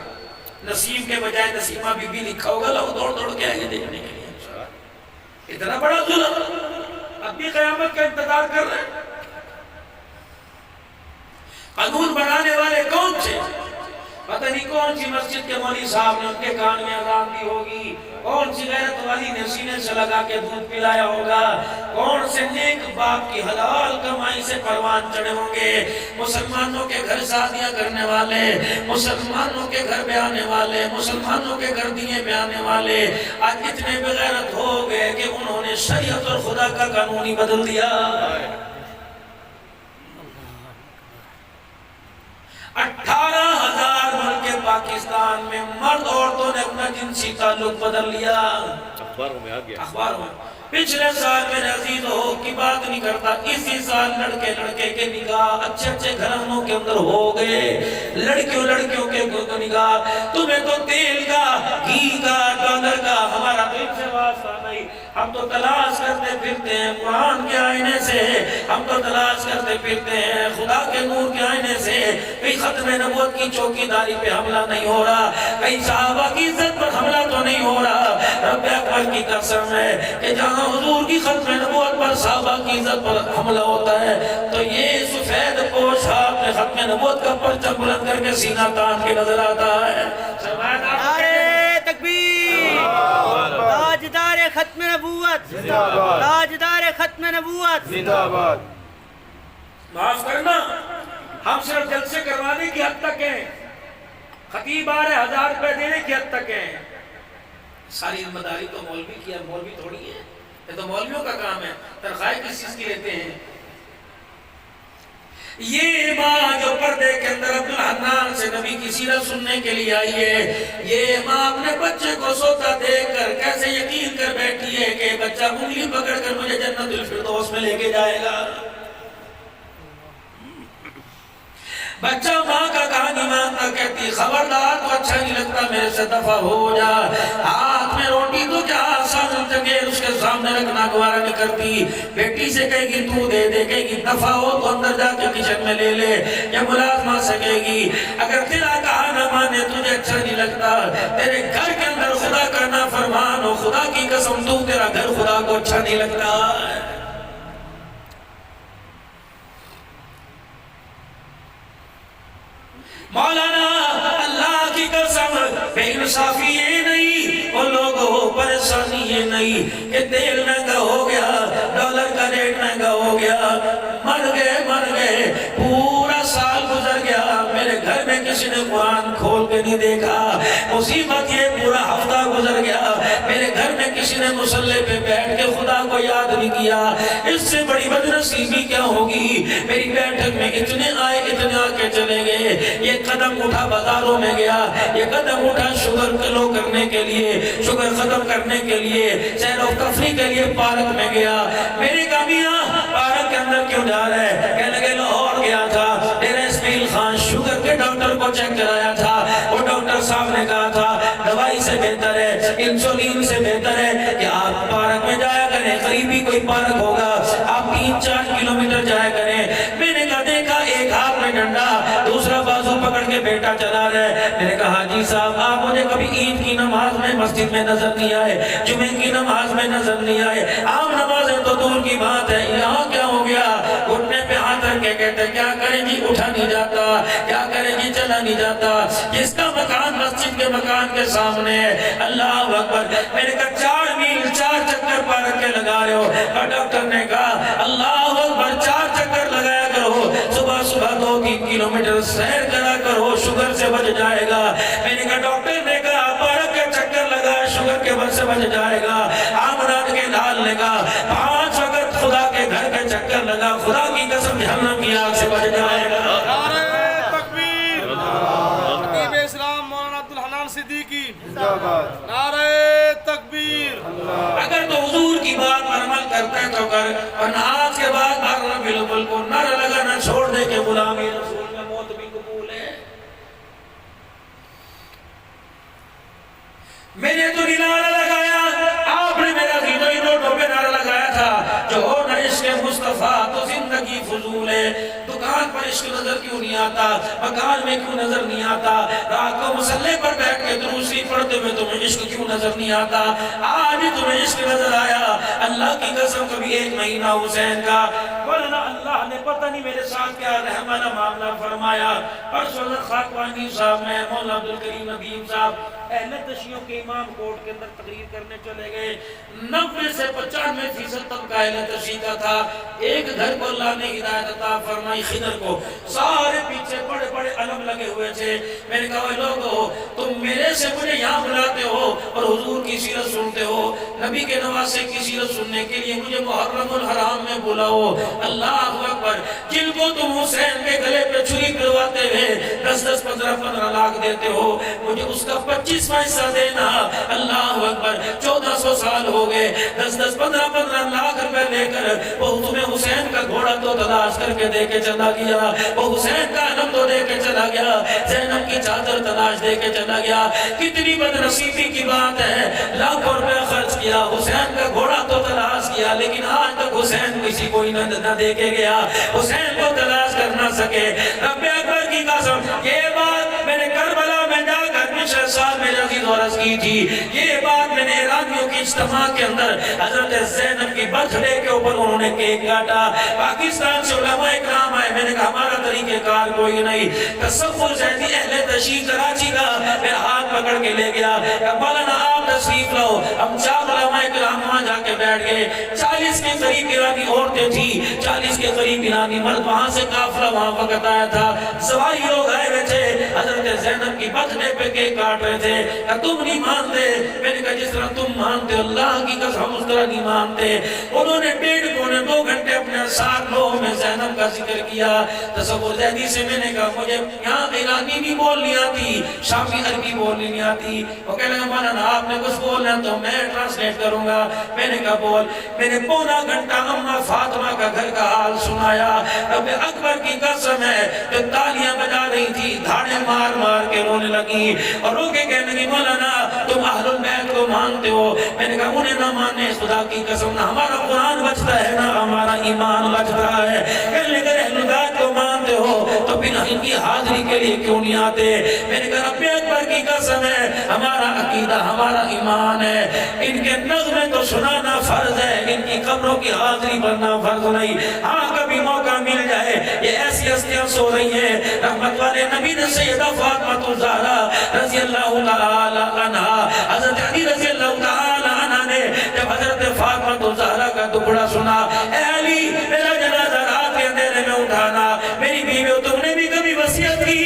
نسیم کے بجائے نسیمہ بی بی لکھا ہوگا, لوگ دوڑ دوڑ کے آئے دیکھنے کے لیے. اتنا بڑا ظلم, اب بھی قیامت کا انتظار کر رہے ہیں. قانون بنانے والے کون تھے؟ پتہ نہیں کون سی مسجد کے مولوی صاحب نے ان کے کان میں اذان دی ہوگی, کون سی غیرت والی نے سینے سے لگا کے دودھ پلایا ہوگا, کون سے نیک باپ کی حلال کمائی سے پروان چڑھے ہوں گے. مسلمانوں کے گھر شادیاں کرنے والے, مسلمانوں کے گھر پہ آنے والے, مسلمانوں کے گھر دیے پہ آنے والے آج اتنے بغیرت ہو گئے کہ انہوں نے شریعت اور خدا کا قانون ہی بدل دیا. 18,000 ملک پاکستان میں مرد عورتوں نے اپنا جنسی تعلق بدل لیا. اخباروں میں پچھلے سال میرے عزیزوں کی بات نہیں کرتا, اسی سال لڑکے کے نگاہ اچھے اچھے گھرانوں کے اندر ہو گئے, لڑکیوں کے نگاہ. تمہیں تو تیل کا, گھی کا, ڈالر کا, ہمارا تو ان سے واسطہ نہیں. ہم تو تلاش کرتے پھرتے ہیں قرآن کے آئینے سے, ہم تو تلاش کرتے پھرتے ہیں خدا کے نور کے آئینے سے. کہیں ختم نبوت کی چوکیداری پہ حملہ نہیں ہو رہا, کہیں صحابہ کی عزت پر حملہ تو نہیں ہو رہا. رب اکبر کی قسم ہے کہ جہاں حضور کی ختم نبوت پر صحابہ کی عزت پر حملہ ہوتا ہے تو یہ سفید پوش آپ نے ختم نبوت کا پرچم بلند کر کے سینہ تان کے نظر آتا ہے. نعرہ تکبیر, تاجدار ختم نبوت, تاجدار ختم نبوت زندہ باد. معاف کرنا, ہم صرف جلسے کروانے کی حد تک ہیں, خطیب آ رہے 1000 روپے دینے کی حد تک ہیں. ساری ذمہ داری تو مولوی کی ہے, مولوی تھوڑی ہے, یہ تو مولویوں کا کام ہے. تنخواہ کس چیز کی لیتے ہیں؟ یہ ماں جو پردے کے اندر عبدالحنان سے نبی کی سیرت سننے کے لیے آئی ہے, یہ ماں اپنے بچے کو سوتا دیکھ کر کیسے یقین کر بیٹھی ہے کہ بچہ انگلی پکڑ کر مجھے جنت الفردوس میں لے کے جائے گا. بچہ ماں کا کہانی مانتا، کہتی خبردار تو اچھا نہیں لگتا، میرے سے دفع ہو جا، ہاتھ میں روٹی تو کیا آسان جگہ اس کے سامنے رکھنا گوارا نہیں کرتی۔ بیٹی سے کہے گی تو دے دے، کہے گی دفع ہو تو اندر جا کے کچن میں لے لے، یہ ملازمہ سکے گی۔ اگر تیرا کہا نہ مانے، تجھے اچھا نہیں لگتا، تیرے گھر کے اندر خدا کا نافرمان ہو، خدا کی قسم تو تیرا گھر خدا کو اچھا نہیں لگتا۔ مولانا اللہ کی قسم، بے انصافی یہ نہیں، ان لوگوں پریشانی یہ نہیں کہ تیل مہنگا ہو گیا، ڈالر کا ریٹ مہنگا ہو گیا، مر گئے، پورا سال گزر گیا، میرے گھر میں کسی نے قرآن کھول کے نہیں دیکھا، مصیبت یہ پورا ہفتہ گزر گیا، میرے گھر میں کسی نے مصلی پہ بیٹھ کے خدا کو یاد نہیں کیا۔ اس سے بڑی بدنصیبی کیا ہوگی؟ میری بیٹھک میں اتنے آئے، اتنے آ کے چلے گئے، یہ قدم اٹھا بازاروں میں گیا، یہ قدم اٹھا شوگر کلو کرنے کے لیے، شوگر ختم کرنے کے لیے، سیر و تفریح کے لیے پارک میں گیا۔ میری کہا میاں پارک کے اندر کیوں جا رہے ہیں؟ کہنے لگے لاہور گیا تھا، ڈیرہ اسماعیل خان شوگر کے ڈاکٹر کو چیک کرایا تھا، وہ ڈاکٹر صاحب نے کہا تھا دوائی سے بہتر ہے، انسولین سے بہتر ہے کہ آپ پارک میں جایا کریں، قریبی کوئی پارک ہوگا، آپ 3-4 کلومیٹر جایا کریں۔ میں نے کہا دیکھا ایک ہاتھ میں ڈنڈا، دوسرا بازو پکڑ کے بیٹا چلا رہے۔ میں نے کہا جی صاحب آپ مجھے کبھی عید کی نماز میں مسجد میں نظر نہیں آئے، جمعے کی نماز میں نظر نہیں آئے، عام نمازیں تو دور کی بات ہے، یہاں کیا ہو گیا؟ گھٹنے پہ ہاتھ رکھ کے کہتے کیا کریں جی اٹھا نہیں جاتا، کیا کریں جی چلا نہیں جاتا، جس کا مکان مسجد کے مکان کے سامنے ہے۔ اللہ اکبر، میں نے کہا 4 میل 4 چکر پارک کے لگا رہے ہو، اور ڈاکٹر نے کہا اللہ اکبر 4 چکر لگایا کرو، صبح صبح 2-3 کلومیٹر سیر کرا کرو، شوگر سے بچ جائے گا۔ میں نے کہا ڈاکٹر نے کہا پارک کے چکر لگا شوگر کے بچ سے بچ جائے گا۔ عمران کے لال نے کہا 5 وقت خدا کے گھر کے چکر لگا، خدا کی قسم جہنم کی آگ سے بچ جائے گا۔ نعرہ تکبیر، خطیب اسلام مولانا عبدالحنان صدیقی، نعرہ تکبیر۔ اگر تو حضور کی بات پر عمل کرتا ہے تو کر، اور آج کے بعد بارہ بالکل کو نہ لگا نہ چھوڑ دے کہ غلامی رسول میں موت بھی قبول ہے۔ میں نے تو نعرہ لگایا، آپ نے میرا زیدوئی نوٹوں پہ نعرہ لگایا تھا، جو ہو نہ عشق مصطفیٰ تو زندگی فضول ہے۔ دکان پر عشق نظر کیوں نہیں آتا، مکان میں کیوں نظر نہیں آتا، رات کو مصلی پر بیٹھ کے درود شریف پڑھتے ہوئے تمہیں عشق کیوں نظر نہیں آتا؟ آج بھی تمہیں عشق نظر آیا؟ اللہ کی قسم کبھی 1 مہینہ حسین کا مولانا اللہ نے پتہ نہیں میرے ساتھ کیا رحمانہ معاملہ فرمایا۔ پرسوں خاکوانی صاحب میں مولانا عبدالکریم نبیم صاحب اہل تشیعوں کے امام کوٹ کے اندر تقریر کرنے چلے گئے، 90 سے 95% طبقہ اہل تشیع کا تھا۔ ایک گھر کو اللہ نے ہدایت عطا فرمائی، خضر کو، سارے پیچھے بڑے بڑے علم لگے ہوئے تھے۔ میں نے کہا اے لوگو تم میرے سے مجھے یہاں بلاتے ہو اور حضور کی سیرت سنتے ہو، نبی کے نواسے کی سیرت سننے کے لیے مجھے محرم الحرام میں بلاؤ۔ اللہ اکبر، جن کو تم حسین کے گلے پہ چھری پھرواتے ہوئے 10-10 15-15 لاکھ دیتے ہو، مجھے اس کا 25واں حصہ دینا۔ اللہ اکبر، 1400 سال ہو گئے، 10-10 15-15 لاکھ روپے لے کر وہ تمہیں حسین کا گھوڑا تو تلاش کر کے دے کے چلا گیا، وہ حسین کا علم تو دے کے چلا گیا، زینب کی چادر تلاش دے کے چلا گیا۔ کتنی بدنصیبی کی بات ہے، لاکھوں روپے خرچ کیا، حسین کا گھوڑا تو تلاش کیا، لیکن آج تک حسین کسی کوئی نہ دے کے گیا، حسین کو تلاش کر نہ سکے۔ رب اکبر کی قسم، یہ بات میں نے کربلا میں جا کر پچھلے سال میں عزیز اور عرض کی تھی، یہ بات میں نے ایرانیوں کی اجتماع کے اندر حضرت زینب کی برتھ ڈے کے اوپر انہوں نے کیک کاٹا، پاکستان سے علماء اکرام آئے، میں نے کہا ہمارا طریقہ کار کوئی نہیں، تصوف زیدی اہل تشیع کراچی کا میرا ہاتھ پکڑ کے لے گیا، کہ مولانا آپ تشریف لاؤ۔ ہم 4 علماء اکرام وہاں جا کے بیٹھ گئے، 40 کے قریب ایرانی عورتیں تھیں، 40 کے قریب ایرانی مرد، وہاں سے قافلہ وہاں وقت آیا تھا، سواری لوگ آئے ہوئے تھے، حضرت زینب کی بچنے پہ کیک کاٹ رہے تھے کہ تم نہیں مانتے. میں نے کہا جس طرح تم مانتے اللہ کی قسم اس طرح نہیں مانتے. انہوں نے 1.5 گھنٹے اپنے ساتھ لوگوں میں زینب کا ذکر کیا. تصور زیدی سے میں نے کہا مجھے یہاں ایرانی بھی بولنی آتی, شامی عربی بولنی نہیں آتی. وہ کہنے لگا مولانا آپ نے کچھ بولنا تو میں ٹرانسلیٹ کروں گا. میں نے کہا بول. میں نے 1.25 گھنٹہ اماں فاطمہ کا گھر کا حال سنایا. رب اکبر کی قسم ہے جو تالیاں بجا رہی تھی دھاڑے مار مار کے رونے لگی اور رو کے کہنے لگی مولانا تم اہل البیت کو مانتے ہو. میں نے کہا انہیں نہ مانے خدا کی قسم نہ ہمارا قرآن بچتا ہے نہ ہمارا ایمان بچتا ہے. کہنے لگے اہل البیت کو مانتے ہو تو پھر ان کی حاضری کے لیے کیوں نہیں آتے. میں نے کہا رب اکبر کی قسم ہے ہمارا عقیدہ ہمارا ایمان ہے. ان کے نغمے تو سنانا فرض ہے, ان کی قبروں کی حاضری بننا فرض نہیں. ہاں کبھی موقع مل جائے. یہ ایسی ہستیاں سو رہی ہیں. رحمت والے نبی نے سیدہ فاطمہ الزہرا رضی اللہ تعالی عنہا, حضرت علی رضی اللہ تعالی عنہ نے جب حضرت فاطمہ الزہرا کا ٹکڑا سنا, اے علی میرا جنازہ رات کے اندھیرے میں اٹھانا. میری بیوی تم نے بھی کبھی وصیت کی؟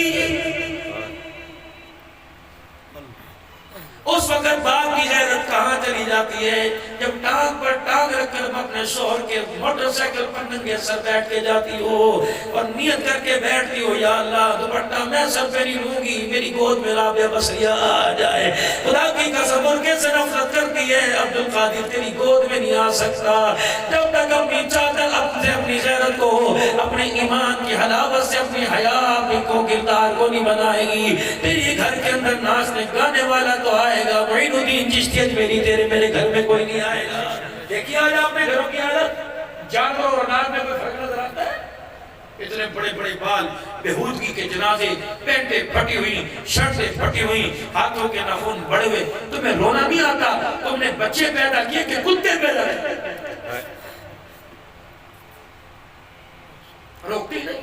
اس وقت باپ کی غیرت کہاں چلی جاتی ہے جب ٹانگ پر ٹانگ رکھ کر اپنے شوہر کے موٹر سائیکل پر ننگے سر بیٹھ کے جاتی ہو اور نیت کر کے بیٹھتی ہو یا اللہ دوپٹہ میں سر پہ نہیں لوں گی, میری گود میں رابعہ بصریہ آ جائے. خدا کی قسم ان کیسے نفرت کرتی ہے عبد القادر تیری گود میں نہیں آ سکتا جب تک اپنی چادر اپنی غیرت کو اپنے ایمان کی حلاوت سے اپنی حیا اپنی کو کردار کو نہیں بنائے گی. تیری گھر کے اندر ناچنے گانے والا تو آئے گا, معین الدین چشتی اجمیری تیرے میرے گھر میں کوئی نہیں آئے گا. دیکھیے آج آپ نے گھروں کی حالت جانوروں اور نار میں کوئی فرق نظر آتا ہے. اتنے بڑے بڑے بال, بہودگی کے جنازے, پینٹیں پھٹی ہوئی, شرٹیں پھٹی ہوئی, ہاتھوں کے ناخن بڑے ہوئے. تمہیں رونا نہیں آتا؟ تم نے بچے پیدا کیے کہ کتے پیدا کیے؟ روکتی نہیں.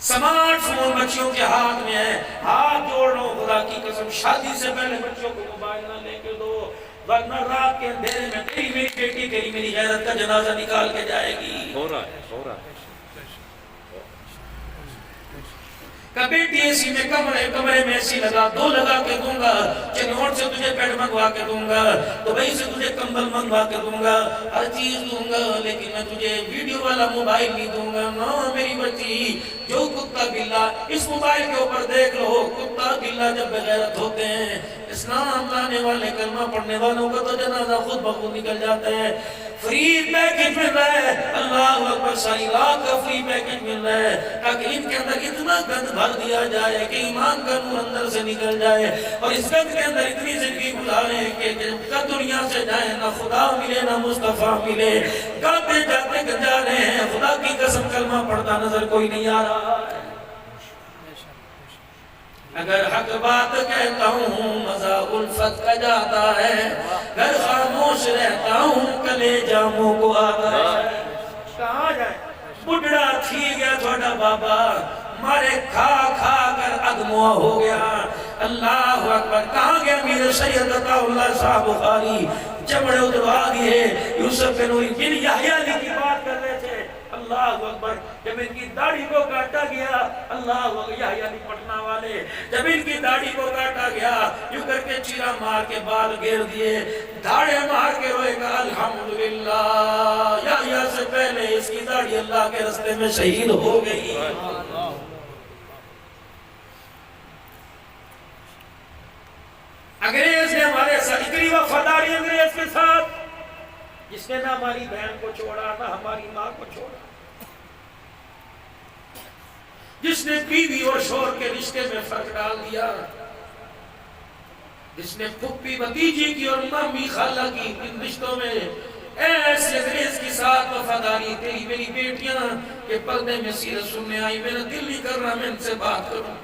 سمارٹ فون بچیوں کے ہاتھ میں ہے, ہاتھ جوڑ لو خدا کی قسم شادی سے پہلے بچوں کو موبائل نہ لے کے دو ورنہ رات کے اندھیرے میں تیری میری بیٹی تیری میری غیرت کا جنازہ نکال کے جائے گی. ہو رہا ہے کہ بیٹی ایسی میں کمرے میں ایسی لگا, 2 لگا کے دوں گا, چنوٹ سے تجھے بیڈ منگوا کے دوں گا, دبئی سے تجھے کمبل منگوا کے دوں گا, ہر چیز دوں گا, لیکن میں تجھے ویڈیو والا موبائل نہیں دوں گا. نا میری بچی جو کتا بلا اس موبائل کے اوپر دیکھ لو, کتا بلا جب بغیرت ہوتے ہیں اسلام لانے والے کلمہ پڑھنے والوں کا تو جنازہ خود بخود نکل جاتا ہے. فری پیکج مل رہا ہے, اللہ اکبر, 4 لاکھ کا فری پیکج مل رہا ہے تاکہ ان کے اندر اتنا گند بھر دیا جائے کہ ایمان کا نور اندر سے نکل جائے اور اس گند کے اندر اتنی زندگی گزاریں کہ جب دنیا سے جائیں نہ خدا ملے نہ مصطفیٰ ملے. گاتے جاتے گنجا رہے ہیں, خدا کی قسم کلمہ پڑھتا نظر کوئی نہیں آ رہا ہے. اگر حق بات کہتا ہوں مزہ الفت کا جاتا ہے, اگر خاموش رہتا ہوں کلیجہ منہ کو آتا ہے. کہاں جائے بڑھڑا تھی گیا تھوڑا بابا, مارے کھا کھا کر ادموا ہو گیا. اللہ اکبر. کہاں گیا میر سید عطا اللہ صاحب بخاری, چمڑے اتروا دیے. یوسف بن یحییٰ علی کی بات کر رہے تھے. اللہ اکبر. جب ان کی داڑھی کو کاٹا گیا, اللہ اکبر, یحییٰ علی پٹنہ والے, جب ان کی داڑھی کو کاٹا گیا یوں کر کے چیرا مار کے بال گھیر دیے, دھاڑے مار کے روئے گا الحمدللہ یحییٰ سے پہلے اس کی داڑھی اللہ کے رستے میں شہید ہو گئی. انگریز نے ہمارے ساتھ اتنی وفاداری انگریز کے ساتھ, جس نے نہ ہماری بہن کو چھوڑا نہ ہماری ماں کو چھوڑا, جس نے بیوی اور شوہر کے رشتے میں فرق ڈال دیا, جس نے پھپھی بھتیجی کی اور مامی خالہ کی ان رشتوں میں ایسے انگریز کے ساتھ وفاداری. تیری میری بیٹیاں کے پردے میں سیرت سننے آئی, میرا دل نہیں کر رہا میں ان سے بات کروں.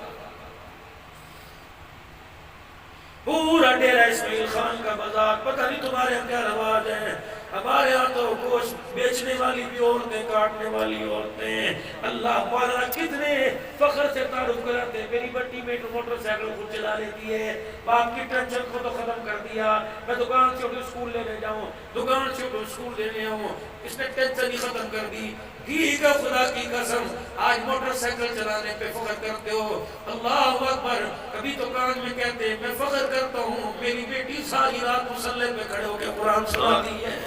پورا ڈیرہ اسماعیل خان کا بازار, پتہ نہیں تمہارے یہاں کیا رواج ہے, ہمارے ہاں تو گوشت بیچنے والی بھی عورتیں, کاٹنے والی عورتیں. اللہ والا کتنے فخر سے تعارف کراتے, میری بٹی بیٹوں موٹر سائیکل خود چلا لیتی ہے. باپ کی ٹینشن کو تو ختم کر دیا. میں دکان سے اٹھو اسکول لینے جاؤں, دکان سے اٹھو اسکول لینے آؤں, اس نے ٹینشن ہی ختم کر دی. ٹھیک ہے, خدا کی قسم آج موٹر سائیکل چلانے پہ فخر کرتے ہو, اللہ اکبر. کبھی تو کان میں کہتے ہیں میں فخر کرتا ہوں میری بیٹی ساری رات مصلی پہ کھڑے ہو کے قرآن سناتی ہے.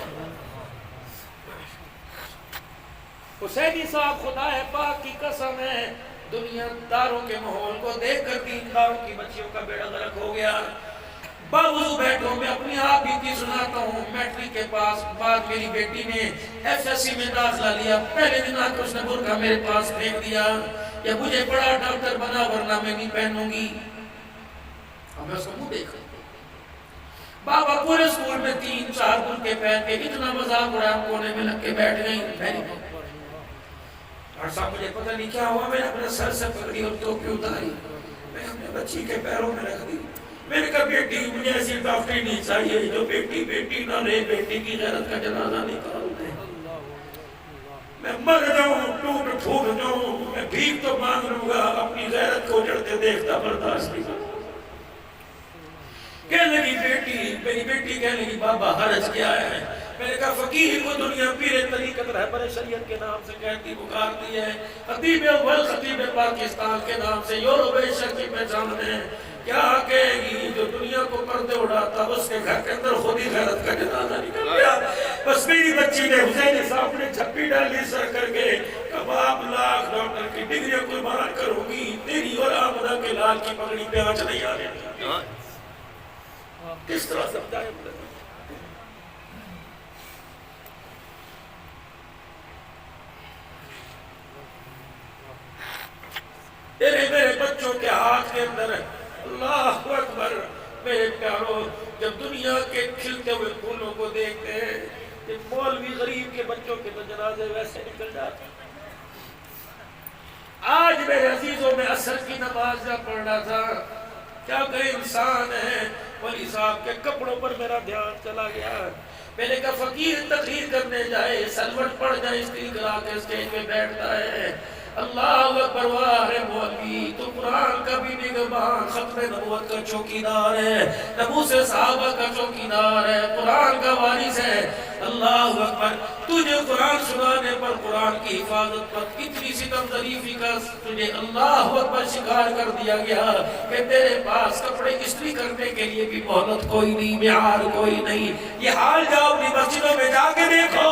حسینی صاحب خدا ہے پاک کی قسم ہے, دنیا داروں کے ماحول کو دیکھ کر دینداروں کی بچیوں کا بیڑا غرق ہو گیا. باوضو بیٹھو, میں اپنی آپ بیتی سناتا ہوں. میٹرک کے پاس بعد میری بیٹی نے ایف ایس سی میں داخلہ لیا. پہلے دن آ کے اس نے برقع میرے پاس پھینک دیا, یا مجھے بڑا ڈاکٹر بنا ورنہ میں نہیں پہنوں گی. اب میں اس کا منہ دیکھ رہا. بابا پورے اسکول میں 3-4 برقعے پہن کے اتنا مذاق اڑایا, کونے میں لگ کے بیٹھ گئی. اور صاحب مجھے پتہ نہیں کیا ہوا, میں نے اپنے سر سے پکڑی اور ٹوپی اتاری, میں اپنے بچی کے پیروں میں رکھ دی. میں نے کہا بیٹی مجھے ایسی ڈاکٹری نہیں چاہیے جو بیٹی بیٹی نہ رہے, بیٹی کی غیرت کا جنازہ نکال دے. میں مر جاؤں, ٹوٹ پھوٹ جاؤں, میں بھیک تو مانگ لوں گا, اپنی غیرت کو اجڑتے دیکھتا برداشت نہیں کروں. کہنے لگی بیٹی, میری بیٹی کہنے لگی بابا حرج کیا ہے. میں نے کہا فقیر کو دنیا پیر طریقت رہبر شریعت کے نام سے کہتی پکارتی ہے, خطیب اول خطیب پاکستان کے نام سے یورپ ایشیا کی پہچان ہے. کیا کہے گی جو دنیا کو پردے اڑاتا اس کے گھر کے اندر خود ہی غیرت کا جنازہ نکل گیا. بس میری بچی نے حسین صاحب نے جھپی ڈالی سر کر کے, کباب لاکھ ڈاکٹر کی ڈگریوں قربان کروں گی, تیری اور آمدہ کے لال کی پگڑی پہ آنچ نہیں آنے گی. کس طرح سمجھائے مجھے؟ میرے بچوں کے ہاتھ کے اندر, اللہ اکبر. میرے پیاروں, جب دنیا کے کھلتے ہوئے پھولوں کو دیکھتے ہیں, جب مولوی غریب کے بچوں کے تو جنازے ویسے نکل جاتے ہیں. آج میرے عزیزوں میں عصر کی نماز جا پڑھ رہا تھا, کیا کہ انسان ہے, ولی صاحب کے کپڑوں پر میرا دھیان چلا گیا. میں نے کہا فقیر تقریر کرنے جائے, سلوٹ پڑ جائے, استری کرا کے اسٹیج پہ بیٹھتا ہے. اللہ اکبر, واہ مولوی تو قرآن کا بھی نگہبان, ختم نبوت کا چوکیدار ہے, نبوت صحابہ کا چوکیدار ہے, قرآن کا وارث ہے. اللہ اکبر, تجھے قرآن سنانے پر, قرآن کی حفاظت پر کتنی ستم ظریفی کا تجھے اللہ اکبر شکار کر دیا گیا کہ تیرے پاس کپڑے استری کرنے کے لیے بھی مہلت کوئی نہیں, معیار کوئی نہیں. یہ حال جاؤ اپنی مسجدوں میں جا کے دیکھو.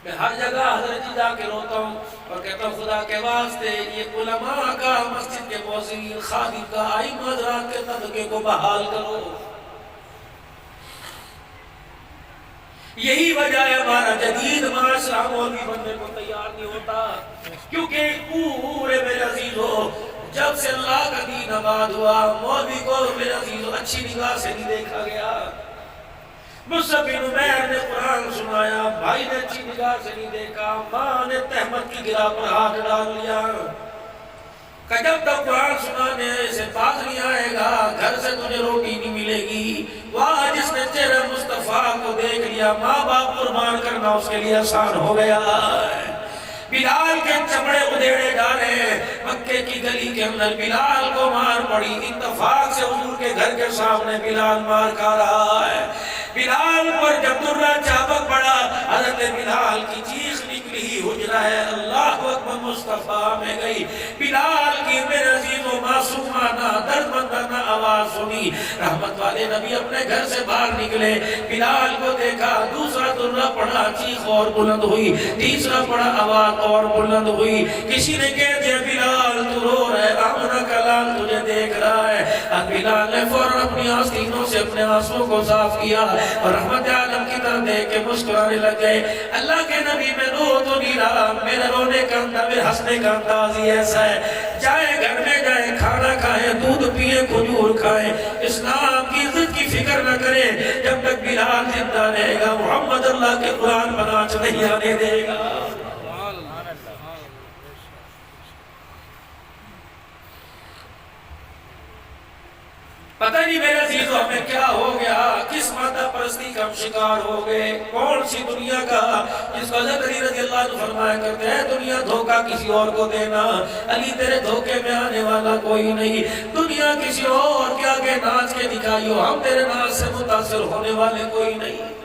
میں ہر جگہ حضرت جی جا کے روتا ہوں اور کہتا ہوں خدا کے واسطے یہ علماء کا, مسجد کے موذنین, خادم کا, ائمہ حضرات کے طبقے کو بحال کرو. یہی وجہ ہے ہمارا جدید معاشرہ مولوی بننے کو تیار نہیں ہوتا, کیونکہ پورے میرے عزیزو جب سے اللہ کا دین آباد ہوا, مولوی کو میرے عزیزو اچھی نگاہ سے نہیں دیکھا گیا. مصعب بن عمیر نے قرآن سنایا, بھائی نے اچھی نگاہ سے نہیں دیکھا, ماں نے تہمت کی گرہ پر ہاتھ ڈال لیا کہ جب تک قرآن سنانے سے باز نہیں آئے گا گھر سے تجھے روٹی نہیں ملے گی. وہاں جس نے چہرہ مصطفیٰ کو دیکھ لیا, ماں باپ قربان کرنا اس کے لیے آسان ہو گیا. بلال کے چمڑے ادھیڑے ڈالے, مکے کی گلی کے اندر بلال کو مار پڑی, اتفاق سے حضور کے گھر کے سامنے بلال مار کھا رہا ہے. بلال پر جب درہ چابک پڑا, حضرت بلال کی چیخ نکلی, حجرہ ہے اللہ اکبر مصطفیٰ میں گئی. بلال کی میرے عزیز و معصومانہ درد مندانہ آواز سنی. رحمت والے نبی اپنے گھر سے باہر نکلے, بلال کو دیکھا, دوسرا درہ پڑا, چیخ اور بلند ہوئی, تیسرا پڑا, آواز اور بلند ہوئی. کسی نے کہہ دیا بلال تو رو رہے, آمنہ کا لال تجھے دیکھ رہا ہے. بلال نے فوراً اپنی آستینوں سے اپنے آنسوں کو صاف کیا اور رحمت عالم کی طرف دیکھ کے مسکرانے لگ گئے. اللہ کے نبی میں رو تو نہیں رہا, میرے رونے کا انداز, میرے ہنسنے کا انداز ہی ایسا ہے. جائیں گھر میں جائیں, کھانا کھائیں, دودھ پیئیں, کھجور کھائیں, اسلام کی عزت کی فکر نہ کریں. جب تک بلال زندہ رہے گا محمد اللہ کے قرآن پر آنچ نہیں آنے دے گا. پتہ پتہ نہیں میرے عزیزوں ہمیں کیا ہو گیا، کس مادہ پرستی کا ہم شکار ہو گئے، کون سی دنیا کا، جس کو حضرت علی رضی اللہ عنہ فرمایا کرتے ہیں دنیا دھوکہ کسی اور کو دینا، علی تیرے دھوکے میں آنے والا کوئی نہیں، دنیا کسی اور کے آگے ناچ کے دکھائیو، ہم تیرے ناچ سے متاثر ہونے والے کوئی نہیں۔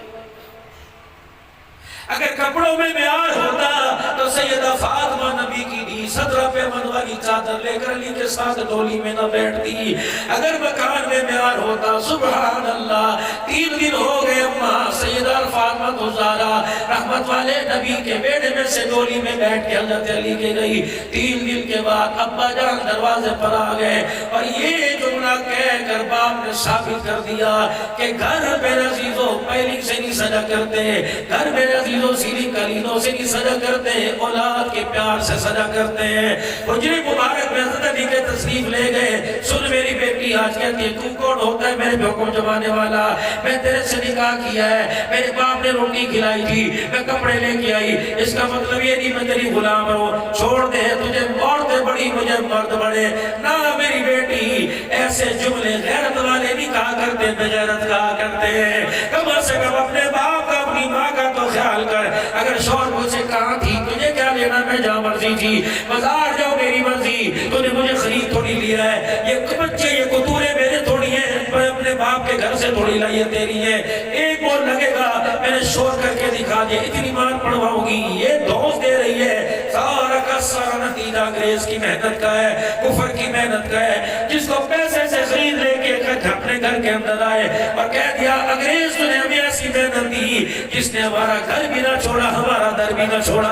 اگر کپڑوں میں معیار ہوتا تو سیدہ فاطمہ نبی کی دی 17 پیمن والی چادر لے کر علی کے ساتھ ڈولی میں نہ بیٹھتی، اگر مکان میں معیار ہوتا سبحان اللہ 3 دن ہو گئے اماں سیدہ فاطمہ زہرا رحمت والے نبی کے بیڑے میں سے ڈولی میں بیٹھ کے حضرت علی کے گئی، 3 دن کے بعد ابا جان دروازے پر آ گئے اور یہ جملہ کہہ کر باپ نے ثابت کر دیا کہ گھر میرے عزیزوں پہلی سے نہیں سجا کرتے، گھر میرے عزیزوں سیدھی کلیدوں سے نہیں سجا کرتے ہیں، اولاد کے پیار سے سجا کرتے ہیں۔ حجر مبارک میں حضرت علی کے تشریف لے گئے، سن میری بیٹی آج کہتی ہے تو کون ہوتا ہے میرے پہ حکم جمانے والا، میں تیرے سے نکاح کیا ہے، میرے باپ نے روٹی کھلائی تھی، میں کپڑے لے کے آئی، اس کا مطلب یہ نہیں میں تیری غلام ہوں، چھوڑ دے تجھے عورتیں بڑی مجھے مرد بڑے، نہ میری بیٹی ایسے جملے غیرت والے نہیں کہا کرتے، بغیرت کہا کرتے ہیں۔ کم سے کم اپنے باپ کا اپنی ماں کا تو خیال کر، اگر شوہر مجھ سے کہاں تھی تجھے کیا لینا، میں جہاں مرضی تھی، بازار جاؤ میری مرضی، تو نے مجھے خرید تھوڑی لیا ہے، یہ بچے یہ قطورے میرے تھوڑی ہیں، میں اپنے باپ کے گھر سے تھوڑی لائیے تیری ہے، ایک بول لگے گا میں نے شور کر کے دکھا دیا، اتنی مار پڑھواؤں گی، یہ دوست دے رہی ہے، سارا کا سارا نتیجہ انگریز کی محنت کا ہے، کفر کی محنت کا ہے، جس کو پیسے سے خرید لے کے اپنے گھر کے اندر آئے اور کہہ دیا انگریز تو نے ہمیں ایسی محنت دی جس نے ہمارا گھر بھی نہ چھوڑا ہمارا در بھی نہ چھوڑا۔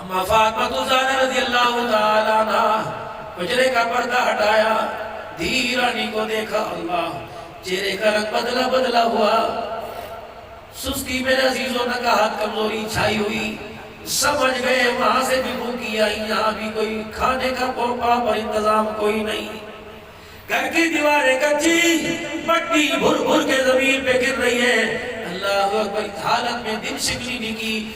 اما فاطمہ زہرا رضی اللہ تعالیٰ عنہ حجرے کا پردہ ہٹایا، دھی رانی کو دیکھا، اللہ چہرے کا رنگ بدلا بدلا ہوا، سستی میرے عزیزوں نے کہا کمزوری چھائی ہوئی، سمجھ گئے وہاں سے بھی بھوکی آئی، یہاں بھی کوئی کھانے کا پوپا پر انتظام کوئی نہیں، گھر کی دیواریں کچی، مٹی بھر بھر کے زمین پہ گر رہی ہے، اللہ اکبر، حالت میں دل شکلی نہیں کی،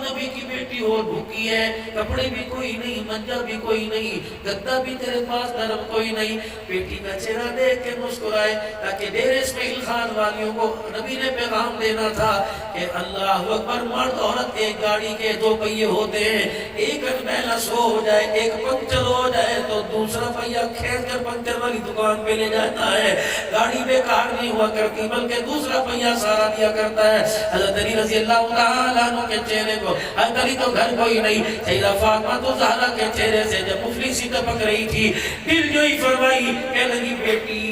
نبی کی بیٹی اور بھوکی ہے، کپڑے بھی کوئی نہیں، منجا بھی کوئی نہیں، گدا بھی تیرے پاس نرم کوئی نہیں، بیٹی کا چہرہ دیکھ کے مسکرائے تاکہ ڈیرے اسماعیل خان والیوں کو نبی نے پیغام دینا تھا کہ اللہ اکبر، مرد عورت ایک گاڑی کے 2 پہیے ہوتے ہیں، ایک میلا سو ہو جائے، ایک پنکچر ہو جائے تو دوسرا پہیہ کھینچ کر پنکچر والی دکان پہ لے جاتا ہے، گاڑی بیکار نہیں ہوا کرتی بلکہ دوسرا پہیہ سارا دیا کرتا ہے۔ حضرت علی رضی اللہ تعالیٰ عنہ کے چہرے کو، حضرت علی تو گھر کوئی نہیں، سیدہ فاطمہ زہرا کے چہرے سے جب مفلسی ٹپک رہی تھی، دل جو ہی فرمائی کہ لگی بیٹی،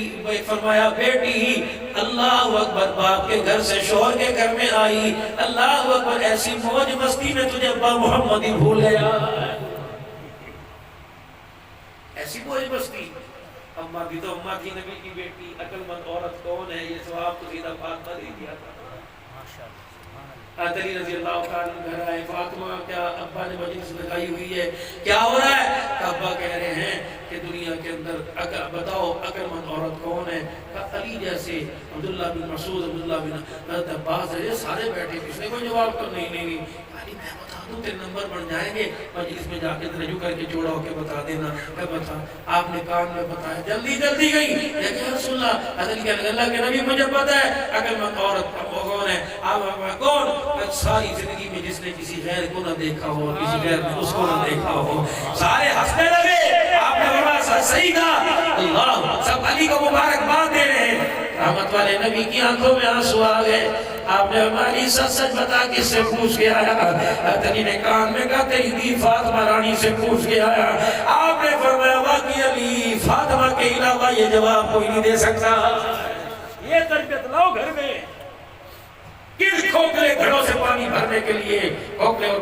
فرمایا بیٹی اللہ اکبر، باپ کے گھر سے شوہر کے گھر میں آئی، اللہ اکبر، ایسی موج مستی میں تجھے ابا محمد ہی بھول گیا، ایسی موج مستی، اماں بھی تو اماں تھی نبی کی بیٹی، عقل مند عورت کون ہے، یہ ثواب تو سیدہ فاطمہ دے دیا تھا۔ علی رضی اللہ عنہ گھر آئے، فاطمہ کیا ابا نے مجلس لگائی ہوئی ہے، کیا ہو رہا ہے؟ ابا کہہ رہے ہیں کہ دنیا کے اندر بتاؤ عقل مند عورت کون ہے؟ علی جیسے، عبداللہ بن مسعود، عبداللہ بن حضرت عباس ہے، سارے بیٹھے، کس نے کوئی جواب کر نہیں علی میں بتا دوں تیرے نمبر بن جائیں گے، مجلس میں جا کے رجوع کر کے جوڑا ہو کے بتا دینا، میں بتا، آپ نے کان میں بتایا، جلدی جلدی گئی، لیکن رسول اللہ، حضرت کہ اللہ کے نبی مجھے پتا ہے عقل مند عورت کون ہے، آپ کون؟ ساری زندگی میں جس نے کسی غیر کو نہ دیکھا ہو، کسی غیر نے اس کو نہ دیکھا ہو، سارے ہنسنے لگے، آپ نے بڑا صحیح کہا، اللہ سب علی کو مبارکباد دے رہے ہیں، رحمت والے نبی کی آنکھوں میں آنسو آ گئے، آپ نے ہماری سچ سچ بتا کس سے پوچھ کے آیا، علی نے کان میں کہا تیری دی فاطمہ رانی سے پوچھ کے آیا، آپ نے فرمایا واقعی علی فاطمہ کے علاوہ یہ جواب کوئی نہیں دے سکتا، یہ تربیت لاؤ گھر میں، کس کھوکھلے گھڑوں سے پانی بھرنے کے لیے، کھوکھلے اور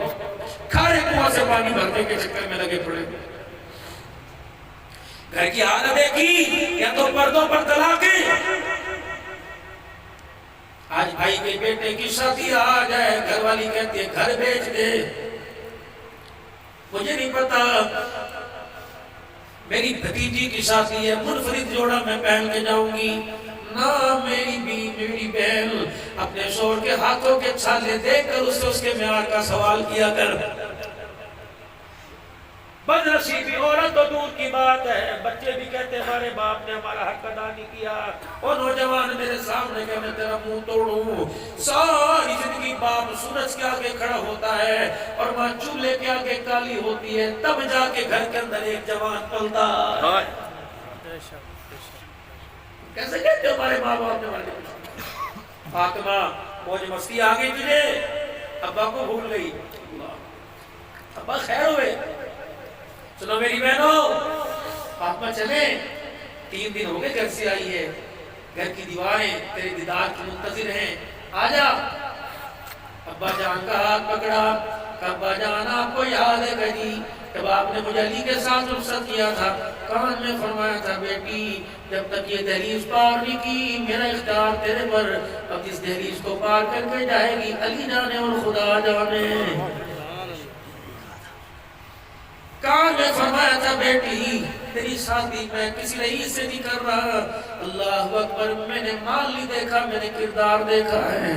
کھارے کنواں سے پانی بھرنے کے چکر میں لگے پڑے، گھر کی حالت دیکھی یا تو پردوں پر طلاقیں، آج بھائی کے بیٹے کی شادی آ جائے، گھر والی کہتی ہے گھر بیچ دے، مجھے نہیں پتا، میری بھتیجی کی شادی ہے، منفرد جوڑا میں پہن کے جاؤں گی، نہ میری بہن اپنے شوہر کے ہاتھوں کے چھالے دیکھ کر اس سے اس کے معیار کا سوال کیا کر، بدنصیبی عورت تو دور کی بات ہے، بچے بھی کہتے ہیں ہمارے باپ نے ہمارا حق ادا نہیں کیا. اور نوجوان میرے سامنے کہ میں تیرا منہ توڑوں. ساری زندگی باپ سورج کے آگے کھڑا ہوتا ہے اور ماں چولہے کے آگے کالی ہوتی ہے، تب جا کے گھر کے اندر ایک جوان پلتا ہے. کیسے کہتے ہو ہمارے ماں باپ نے ہمارے کچھ؟ فاطمہ موج مستی آ گئی تجھے، ابا کو بھول گئی. ابا خیر ہوئے. سنو میری بہنوں، فاطمہ چلیں، 3 دن ہو گئے گھر سے آئی ہے، گھر کی دیواریں تیرے دیدار کی منتظر ہیں، آجا. ابا جان کا ہاتھ پکڑا. ابا جان آپ کو یاد ہے کہیں جب آپ نے مجھے علی کے ساتھ رخصت کیا تھا، کان میں فرمایا تھا بیٹی جب تک یہ دہلیز پار نہیں کی میرا اختیار تیرے پر، اب اس دہلیز کو پار کر کے جائے گی علی جانے اور خدا جانے. کان میں فرمایا تھا بیٹی تیری شادی میں کسی رئیس سے نہیں کر رہا. اللہ اکبر، میں نے مال نہیں دیکھا، میں نے کردار دیکھا ہے.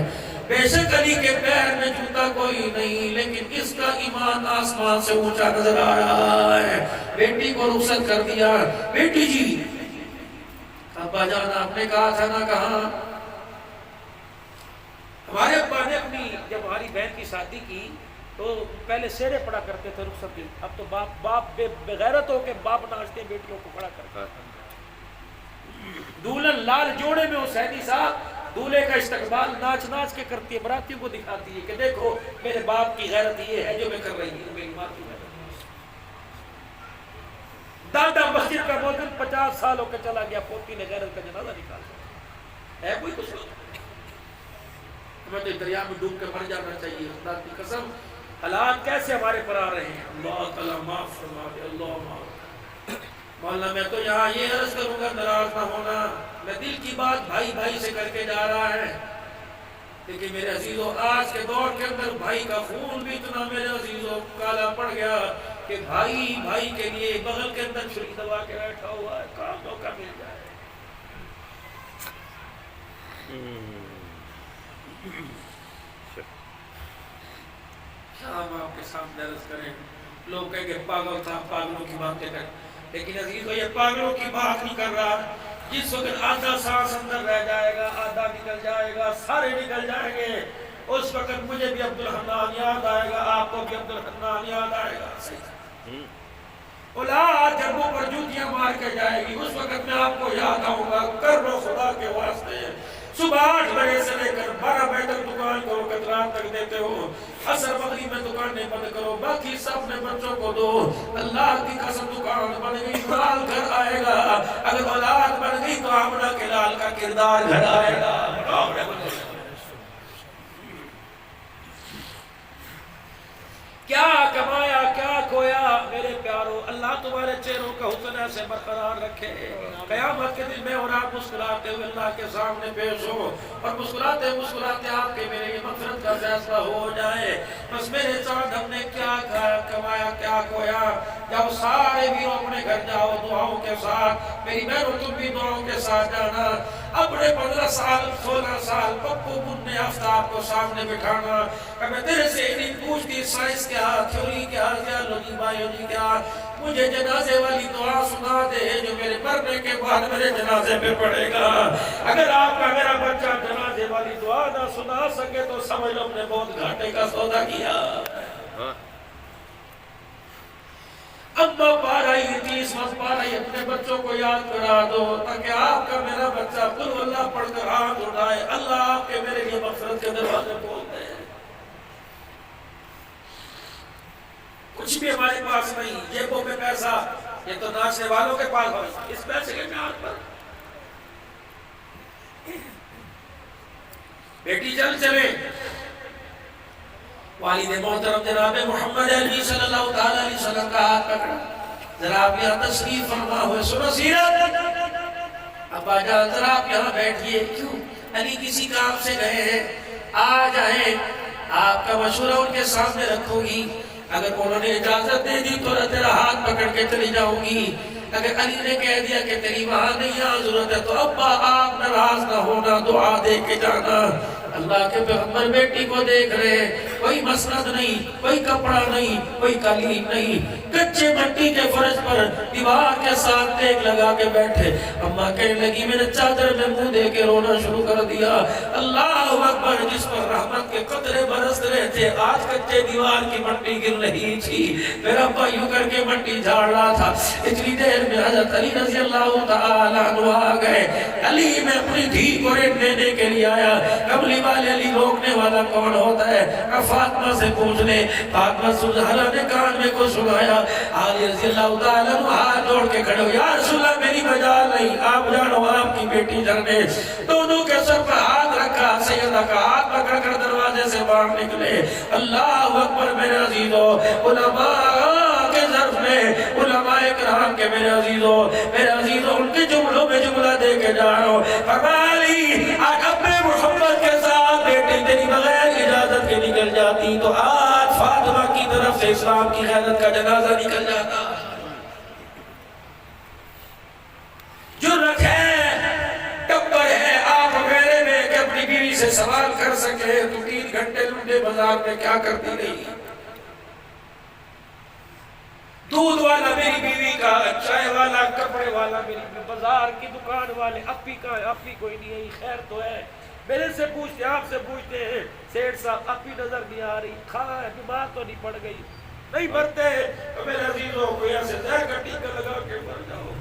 بے شک علی کے پیر میں جوتا کوئی نہیں، لیکن اس کا ایمان آسمان سے اونچا نظر آ رہا ہے. بیٹی کو رخصت کر دیا. بیٹی جی، ابا جان آپ نے کہا تھا نہ کہاں. ہمارے ابا نے اپنی جب ہماری بہن کی شادی کی تو پہلے سیرے پڑا کرتے تھے رخصت کی. اب تو باپ بغیرت ہو کے باپ ناچتے بیٹیوں کو کھڑا کرتا. دولہن لال جوڑے میں حسینی صاحب دولہے کا استقبال ناچ ناچ کے کرتی ہے، براتیوں کو دکھاتی ہے کہ دیکھو میرے باپ کی غیرت یہ ہے جو میں کر رہی ہوں، میری ماں کی غیرت. دادا مسجد کا مؤذن 50 سال ہو کے چلا گیا، پوتی نے غیرت کا جنازہ نکالا. ہے کوئی کچھ نہیں. ہمیں تو دریا میں ڈوب کے مر جانا چاہیے. خدا کی قسم حالات کیسے ہمارے پر آ رہے ہیں. اللہ تعالیٰ معاف فرما دے. اللہ معاف. مولانا میں تو یہاں یہ عرض کروں گا ناراض نہ ہونا، میں دل کی بات بھائی بھائی سے کر کے جا رہا ہے، لیکن میرے عزیزوں آج کے دور کے اندر بھائی کا خون بھی اتنا میرے عزیزوں کالا پڑ گیا کہ بھائی بھائی کے لیے بغل کے اندر چھری دبا کے بیٹھا ہوا ہے. کہاں موقع مل جائے. ہم آپ کے سامنے عرض کریں، لوگ کہیں کہ پاگل تھا، پاگلوں کی باتیں کریں، لیکن عزیزو یہ پاگلوں کی بات نہیں کر رہا. جس وقت آدھا سانس اندر رہ جائے گا، آدھا نکل جائے گا، سارے نکل جائیں گے، اس وقت مجھے بھی عبدالحنان یاد آئے گا، آپ کو بھی عبدالحنان یاد آئے گا. اولاد جب وہ پر جوتیاں مار کے جائے گی، اس وقت میں آپ کو یاد آؤں گا. کر لو خدا کے واسطے، صبح 8 بجے سے لے کر 12 بجے تک دکان کرو، کتنا تک دیتے ہو، عصر مغرب میں دکانیں بند کرو، باقی سب اپنے بچوں کو دو. اللہ کی قسم دکان بن گئی مال گھر آئے گا. اگر اولاد بن گئی تو آمنہ کے لال کا کردار گھر آئے گا. کیا کمایا کیا کھویا میرے پیارو، اللہ تمہارے چہروں کا حسن ایسے برقرار رکھے. قیامت کے دن میں اور آپ مسکراتے ہوئے اللہ کے سامنے پیش ہو اور مسکراتے مسکراتے آپ کے میرے یہ مغفرت کا فیصلہ ہو جائے. بس میرے ساتھ ہم نے کیا کمایا کیا کھویا. جب سارے بھی اپنے گھر جاؤ دعاؤں کے ساتھ، میری بہنوں تم بھی دعاؤں کے ساتھ جانا. اپنے 15 سال 16 سال پپو بننے آفتاب کو سامنے بٹھانا. میں تیرے سے نہیں پوچھتی سائنس کیا، تھیوری کیا، زیالوجی بایولوجی کیا، مجھے جنازے والی دعا سنا دے جو میرے مرنے کے بعد میرے جنازے پہ پڑے گا. اگر آپ کا میرا بچہ جنازے والی دعا نہ سنا سکے تو سمجھ لو اپنے بہت گھاٹے کا سودا کیا. اماں پا رہی تھی، اس وقت پا رہی، اپنے بچوں کو یاد کرا دو تاکہ آپ کا میرا بچہ قل ہو اللہ پڑھ کر ہاتھ اٹھائے. اللہ آپ کے میرے لیے مغفرت کے دروازے کھولتے ہیں. کچھ بھی ہمارے پاس نہیں، جیبوں میں پیسہ، یہ تو ناچنے والوں کے پاس ہو. اس پیسے کے میعاد پر بیٹی چلے. والد محترم جناب محمد علی صلی اللہ تعالی علیہ وسلم کا ہاتھ پکڑا. ذرا آپ یہاں تشریف فرما ہوئے سنو سیرت. ابا جان ذرا آپ یہاں بیٹھئے. کیوں؟ علی کسی کام سے گئے ہیں، آ جائیں. آپ کا مشورہ ان کے سامنے رکھو گی. اگر انہوں نے اجازت دے دی تو تیرا ہاتھ پکڑ کے چلی جاؤں گی. اگر علی نے کہہ دیا کہ تیری وہاں نہیں یہاں ضرورت ہے تو ابا آپ ناراض نہ ہونا، دعا دے کے جانا. اللہ کے پیغمبر بیٹی کو دیکھ رہے، کوئی مسند نہیں، کوئی کپڑا نہیں، کوئی قالین نہیں، کچے مٹی کے فرش پر دیوار کے ساتھ دیکھ لگا کے بیٹھے۔ اماں کہنے لگی میں نے چادر میں منہ دے کے رونا شروع کر دیا۔ اللہ اکبر، جس پر رحمت کے قطرے برس رہے تھے آج کچے دیوار کی مٹی گر رہی تھی۔ میرا ابا یوں کر کے مٹی جھاڑ رہا تھا، اتنی دیر میں حضرت علی رضی اللہ تعالیٰ عنہ آ گئے۔ علی میں اپنی دھی کو لینے کے لیے آیا۔ کملی والے علی روکنے والا کون ہوتا ہے؟ فاطمہ سے پوچھ لے۔ فاطمہ سبحانہ نے کان میں کو سنایا۔ علی رضی اللہ تعالیٰ عنہ ہاتھ جوڑ کے کھڑے ہو، یا رسول اللہ میری مجال نہیں، آپ جانو آپ کی بیٹی جانے۔ دونوں کے سر پر ہاتھ رکھا، سیدہ کا ہاتھ پکڑ کر دروازے سے باہر نکلے۔ اللہ اکبر میرے عزیزو، علماء کے ظرف میں، علماء کرام کے میرے عزیزو ان کے جملوں میں جملہ دے کے جا رہا ہوں۔ فرمالی آج اپنے محمد کے ساتھ بیٹی تیری بغیر اجازت کے نکل جاتی تو آج فاطمہ کی طرف سے اسلام کی غیرت کا جنازہ نکل جاتا۔ جرأت ہے، ٹکر ہے آپ میرے میں کہ اپنی بیوی سے سوال کر سکے تو 3 گھنٹے لنڈے بازار میں کیا کرتی رہی؟ دودھ والا میری بیوی کا، چائے والا، کپڑے والا میری بیوی، بازار کی دکان والے، اپی کا اپی کوئی نہیں ہے، خیر تو ہے۔ میرے سے پوچھتے، آپ سے پوچھتے ہیں، سیٹھ صاحب اپی نظر نہیں آ رہی، کھانا ہے، بیمار تو نہیں پڑ گئی؟ نہیں مرتے تو میرے عزیزوں کوئی ایسے زہر کا ٹیکا لگا کے مر جاؤ۔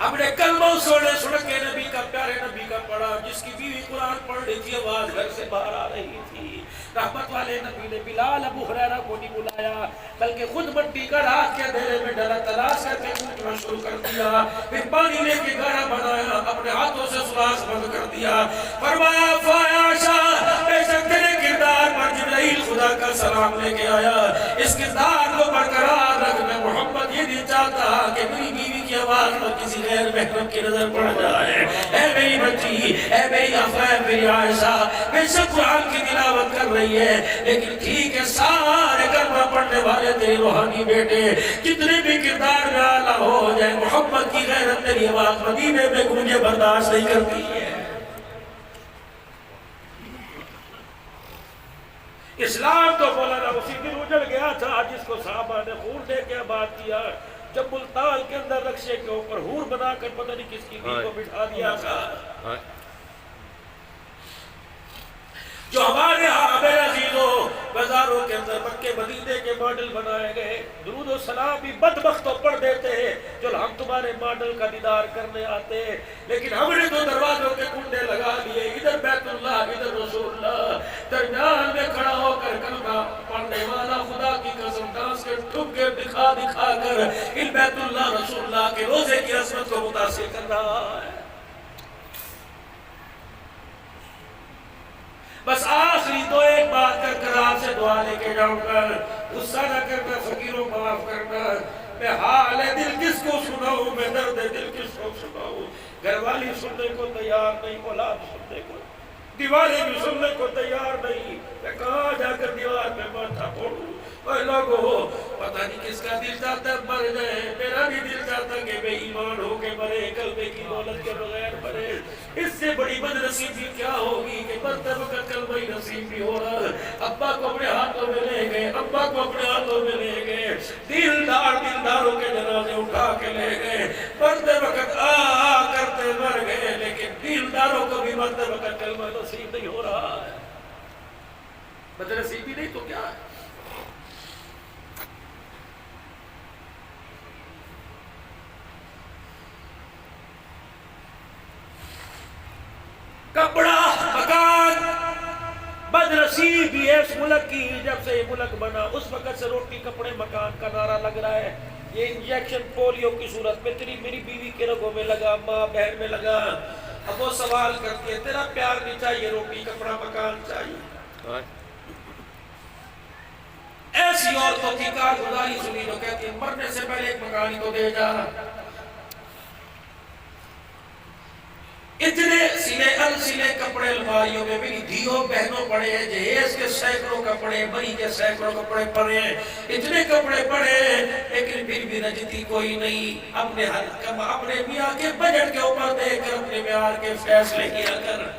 ہم نے کلمہ سن کے نبی کا، پیارے نبی کا پڑھا، جس کی بیوی قرآن پڑھ رہی تھی آواز گھر سے باہر آ رہی تھی۔ رحمت والے نبی نے بلال ابو ہریرہ کو نہیں بلایا بلکہ خود مٹی کا رات کے اندھیرے میں ڈلا تلاش کر کے پوچھنا شروع کر دیا، پھر پانی لے کے گھڑا بنایا، اپنے ہاتھوں سے سلاس بند کر دیا، فرمایا فائشہ بے شک تیرے کردار پر جبرائیل خدا کا سلام لے کے آیا، اس کردار کو برقرار رکھ۔ میں محمد یہ نہیں چاہتا کہ میری بیوی کی آواز پر کسی غیر محرم کی نظر پڑ جائے۔ اے میری بچی، اے میری افائم، میری عائشہ، بے شک قرآن کی تلاوت کر رہی ہے لیکن ٹھیک ہے سارے کلمہ پڑھنے والے تیرے روحانی بیٹے جتنے بھی کردار میں اعلیٰ ہو جائے، محمد کی غیرت تیری آواز مدینے میں گونجے برداشت نہیں کرتی ہے۔ اسلام تو مولانا اسی دن اجڑ گیا تھا جس کو صحابہ نے خون دے کے آباد کیا، جب ملتان کے اندر رکشے کے اوپر حور بنا کر پتہ نہیں کس کی بیوی کو بٹھا دیا تھا۔ جو ہمارے ہاں میرے عزیزوں بازاروں کے اندر مکے مدینے کے ماڈل بنائے گئے، درود و سلام بھی بدبختوں پڑھ دیتے ہیں جو ہم تمہارے ماڈل کا دیدار کرنے آتے ہیں، لیکن ہم نے تو دروازوں کے کنڈے لگا لیے، ادھر بیت اللہ ادھر رسول اللہ، درمیان میں کھڑا ہو کر کلمہ پڑھنے والا خدا کی قسم ڈانس کے ٹھک کے دکھا کر ان بیت اللہ رسول اللہ کے روزے کی عظمت کو متاثر کر رہا ہے۔ بس آخری تو ایک بات کر کر آپ سے دعا لے کے جاؤں گا، غصہ نہ کرنا، فقیروں کو معاف کرنا۔ میں حال دل کس کو سناؤں، میں درد دل کس کو سناؤں، گھر والی سننے کو تیار نہیں، اولاد سننے کو، دیواریں بھی سننے کو تیار نہیں، میں کہاں جا کر دیوار میں ماتھا پھوڑوں۔ اے لوگو پتہ نہیں کس کا دل چاہتا ہے مر جائے، میرا بھی دل چاہتا کہ بے ایمان ہو کے مرے، کلمے کی دولت کے بغیر مرے۔ اس سے بڑی بدنصیبی کیا ہوگی کہ مرتے وقت کلمہ ہی نصیب بھی ہو رہا۔ ابا کو اپنے ہاتھوں میں لے گئے، ابا کو اپنے ہاتھوں میں لے گئے، دلداروں کے جنازے اٹھا کے لے گئے، مرتے وقت کرتے مر گئے، لیکن دلداروں کو بھی مرتے وقت کلمہ نصیب نہیں ہو رہا ہے۔ بدنصیبی نہیں تو کیا ہے؟ کپڑا، مکان، بدنصیبی ہے اس ملک کی۔ جب سے یہ ملک بنا اس وقت سے روٹی کپڑے مکان کا نعرہ لگ رہا ہے۔ یہ انجیکشن پولیو کی صورت میں تیری میری بیوی کے رگوں میں لگا، ماں بہن میں لگا، اب وہ سوال کرتی ہے تیرا پیار نہیں چاہیے، روٹی کپڑا مکان چاہیے۔ ایسی عورتوں کی کارگزاری سنی جو کہتی ہے مرنے سے پہلے ایک مکان کو دے جا۔ اتنے سلے السلے کپڑے الماریوں میں میری دھیوں بہنوں پڑے ہیں، جہیز کے سینکڑوں کپڑے، بری کے سینکڑوں کپڑے پڑے ہیں، اتنے کپڑے پڑے ہیں، لیکن پھر بھی رجتی کوئی نہیں۔ اپنے میاں کے بجٹ کے اوپر دیکھ کر اپنے معیار کے فیصلے کیا کر۔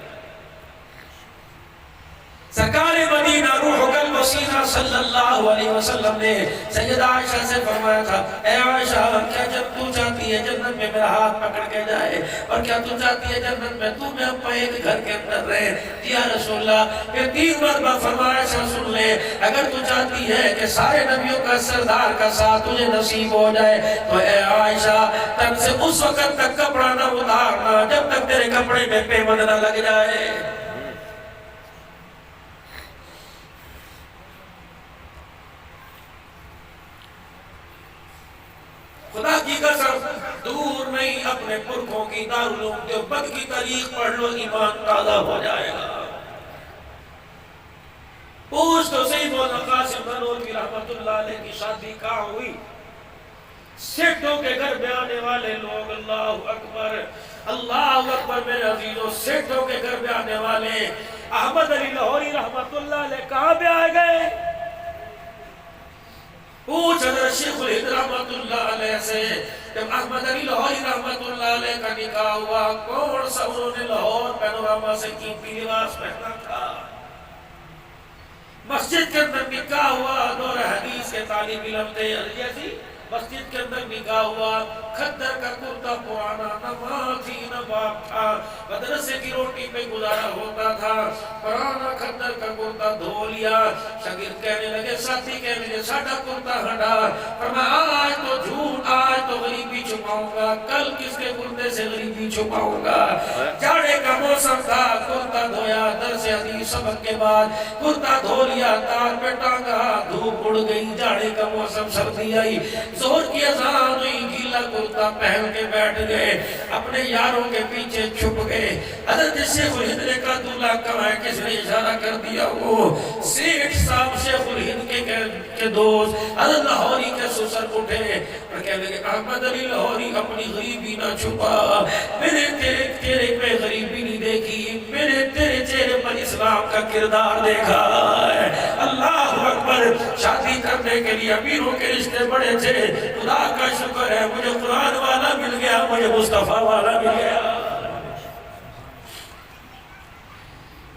سرکار مدینہ روح القدس صلی اللہ علیہ وسلم نے سیدہ عائشہ سے فرمایا تھا، اے عائشہ کیا جب تو چاہتی ہے جنت میں میرا ہاتھ پکڑ کے جائے، اور کیا تو چاہتی ہے جنت میں تو میں اپا ایک گھر کے اندر رہے؟ یا رسول اللہ پھر 3 مرتبہ فرمایا عائشہ سن لے، اگر تو چاہتی ہے کہ سارے نبیوں کا سردار کا ساتھ تجھے نصیب ہو جائے تو اے عائشہ تن سے اس وقت تک کپڑا نہ اتارنا جب تک تیرے کپڑے میں پیوند نہ لگ جائے۔ خدا کی قسم دور نہیں، اپنے پرکھوں کی دارالعلوم دیوبند کی تاریخ پڑھ لو، ایمان تازہ ہو جائے گا۔ پوچھ تو صحیح مولانا قاسم نانوتوی رحمت اللہ علیہ کی شادی کہاں ہوئی؟ سیٹھوں کے گھر میں آنے والے لوگ، اللہ اکبر اللہ اکبر میرے عزیزوں، سیٹھوں کے گھر میں آنے والے احمد علی لاہوری رحمت اللہ علیہ کہاں پہ آئے گئے؟ پوچھ حضرت شیخ الہند رحمت اللہ علیہ سے، جب احمد علی لاہوری رحمت اللہ علیہ کا نکاح ہوا کون سا انہوں نے لاہور پینوراما سے قیمتی لباس پہنا تھا؟ مسجد کے اندر نکاح ہوا، دور حدیث کے طالب علم تھے، جیسی مسجد کے اندر نکاح ہوا، خدر کا کرتا پرانا، نہ ماں تھی نہ باپ تھا، مدرسے کی روٹی پہ گزارا ہوتا تھا، پرانا خدر کا کرتا دھو لیا، شاگرد کہنے لگے، ساتھی کہنے لگے ساڑھا کرتا ہٹا، فرمایا آج تو جھوٹ، آج تو غریبی چھپاؤں گا، کل کس کے کردے سے غریبی چھپاؤں گا۔ جاڑے کا موسم تھا، کرتا دھویا، درس حدیث سبق کے بعد کرتا دھو لیا، تار پہ ٹانگا، دھوپ اڑ گئی، جاڑے کا موسم سردی آئی، زور کی اذان ہوئی، گیلا کرتا پہن کے بیٹھ گئے، اپنے یاروں کے پیچھے چھپ گئے۔ حضرت شیخ الہند نے کہا دلہا کہاں ہے؟ کس نے اشارہ کر دیا؟ وہ سیٹھ صاحب شیخ الہند کے دوست حضرت لاہوری کے سسر اٹھے اور کہنے لگے احمد علی لاہوری اپنی غریبی نہ چھپا، میں نے تیرے پہ غریبی نہیں دیکھی، میں نے تیرے چہرے پر اسلام کا کردار دیکھا ہے۔ اللہ اکبر، شادی کرنے کے لیے امیروں کے رشتے بڑے تھے، خدا کا شکر ہے مجھے قرآن والا مل گیا، مجھے مصطفیٰ والا مل گیا۔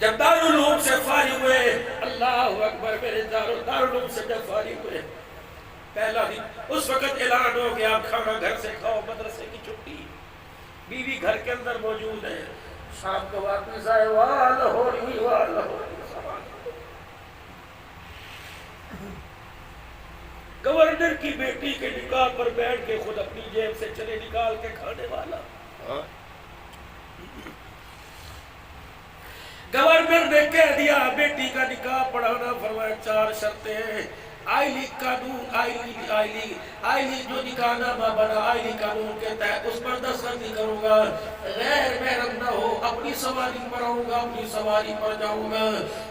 جب دارالعلوم سے فارغ ہوئے، اللہ اکبر میرے دارالعلوم سے جب فارغ ہوئے، پہلا دن اس وقت اعلان ہو گیا کھانا گھر سے کھاؤ، مدرسے کی چھٹی، بیوی گھر کے اندر موجود ہے، شام کو واپس آئے، واہ لاہوری واہ لاہوری، گورنر کی بیٹی کے نکاح پر بیٹھ کے خود اپنی جیب سے چنے نکال کے کھانے والا۔ گورنر نے کہہ دیا بیٹی کا نکاح پڑھانا، فرمایا 4 شرطیں ہیں، آئی لیگ قانون، آئی لیگ جو نکاح نامہ بنا آئی لیگ قانون کے تحت اس پر دستخط نہیں کروں گا، غیر محرم نہ ہو، اپنی سواری پر آؤں گا، اپنی سواری پر جاؤں گا،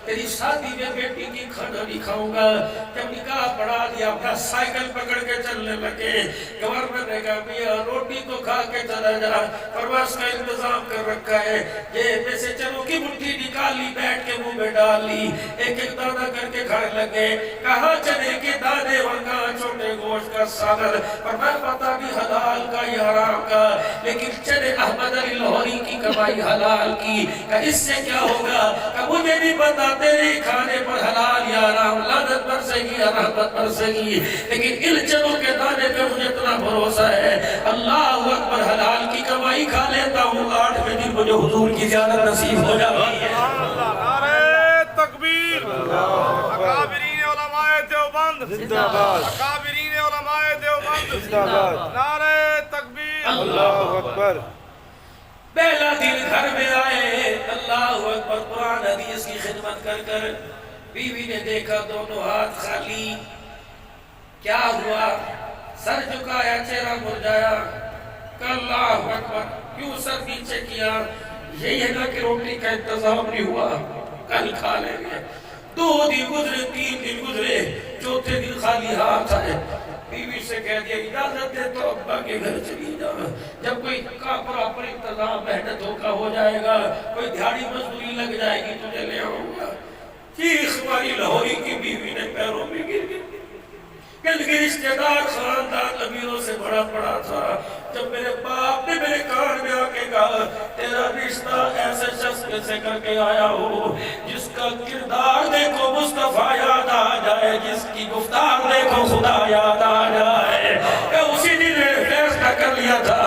تیری شادی میں بیٹی کی کھانا نہیں کھاؤں گا۔ جب نکاح پڑھا دیا اپنا سائیکل پکڑ کے چلنے لگے، گورنر نے کہا میاں روٹی تو کھا کے چلا جا، پرواز کا انتظام کر رکھا ہے، یہ میں سے چلو کی مٹھی نکال لی، بیٹھ کے منہ میں ڈال لی، ایک ایک دانہ کر کے کھانے لگے، کہاں چلے کے دانے اور کہاں چھوٹے گوشت کا ساگر، پر میں پتہ نہیں حلال کا یا حرام کا، لیکن چلے احمد علی لاہوری کی کمائی حلال کی، کہ اس سے کیا ہوگا، کہ مجھے نہیں پتا تیرے کھانے پر حلال یا حرام لعنت برسے گی یا رحمت برسے گی، لیکن ان چلوں کے دانے پہ مجھے اتنا بھروسہ ہے، اللہ اکبر حلال کی کمائی کھا لیتا ہوں، 8ویں دن مجھے حضور کی زیارت نصیب ہو جاتی ہے۔ نعرہ تکبیر، اکابرین علماء دیوبند زندہ باد، اکابرین علماء دیوبند زندہ باد، نعرہ تکبیر، اللہ اکبر۔ پہلا دن گھر میں آئے، اللہ اکبر، قرآن حدیث کی خدمت کر کر بیوی نے دیکھا دونوں ہاتھ خالی، کیا ہوا؟ سر جھکایا، چہرہ مرجھایا، کہ اللہ اکبر، کیوں سر نیچے کیا؟ یہی ہے نا کہ روٹی کا انتظام نہیں ہوا، کل کھا لیں گے۔ 2 دن گزرے، 3 دن گزرے، 4تھے دن خالی ہاتھ آئے، بیوی سے کہہ دیا اجازت دے تو ابا کے گھر چلی جا، جب کوئی کا پراپر انتظام محنت ہو ہو جائے گا، کوئی دیہڑی مزدوری لگ جائے گی تجھے لے آؤں گا۔ چیخ ماری لاہوری کی بیوی نے پیروں میں گر گئی کہ رشتہ دار خاندان امیروں سے بڑا پڑا تھا۔ جب میرے باپ نے میرے کان میں آ کے کہا تیرا رشتہ ایسے شخص سے کر کے آیا ہو جس کا کردار دیکھو مصطفیٰ یاد آ جائے، جس کی گفتار دیکھو خدا یاد آ جائے، کہ اسی دن فیصلہ کر لیا تھا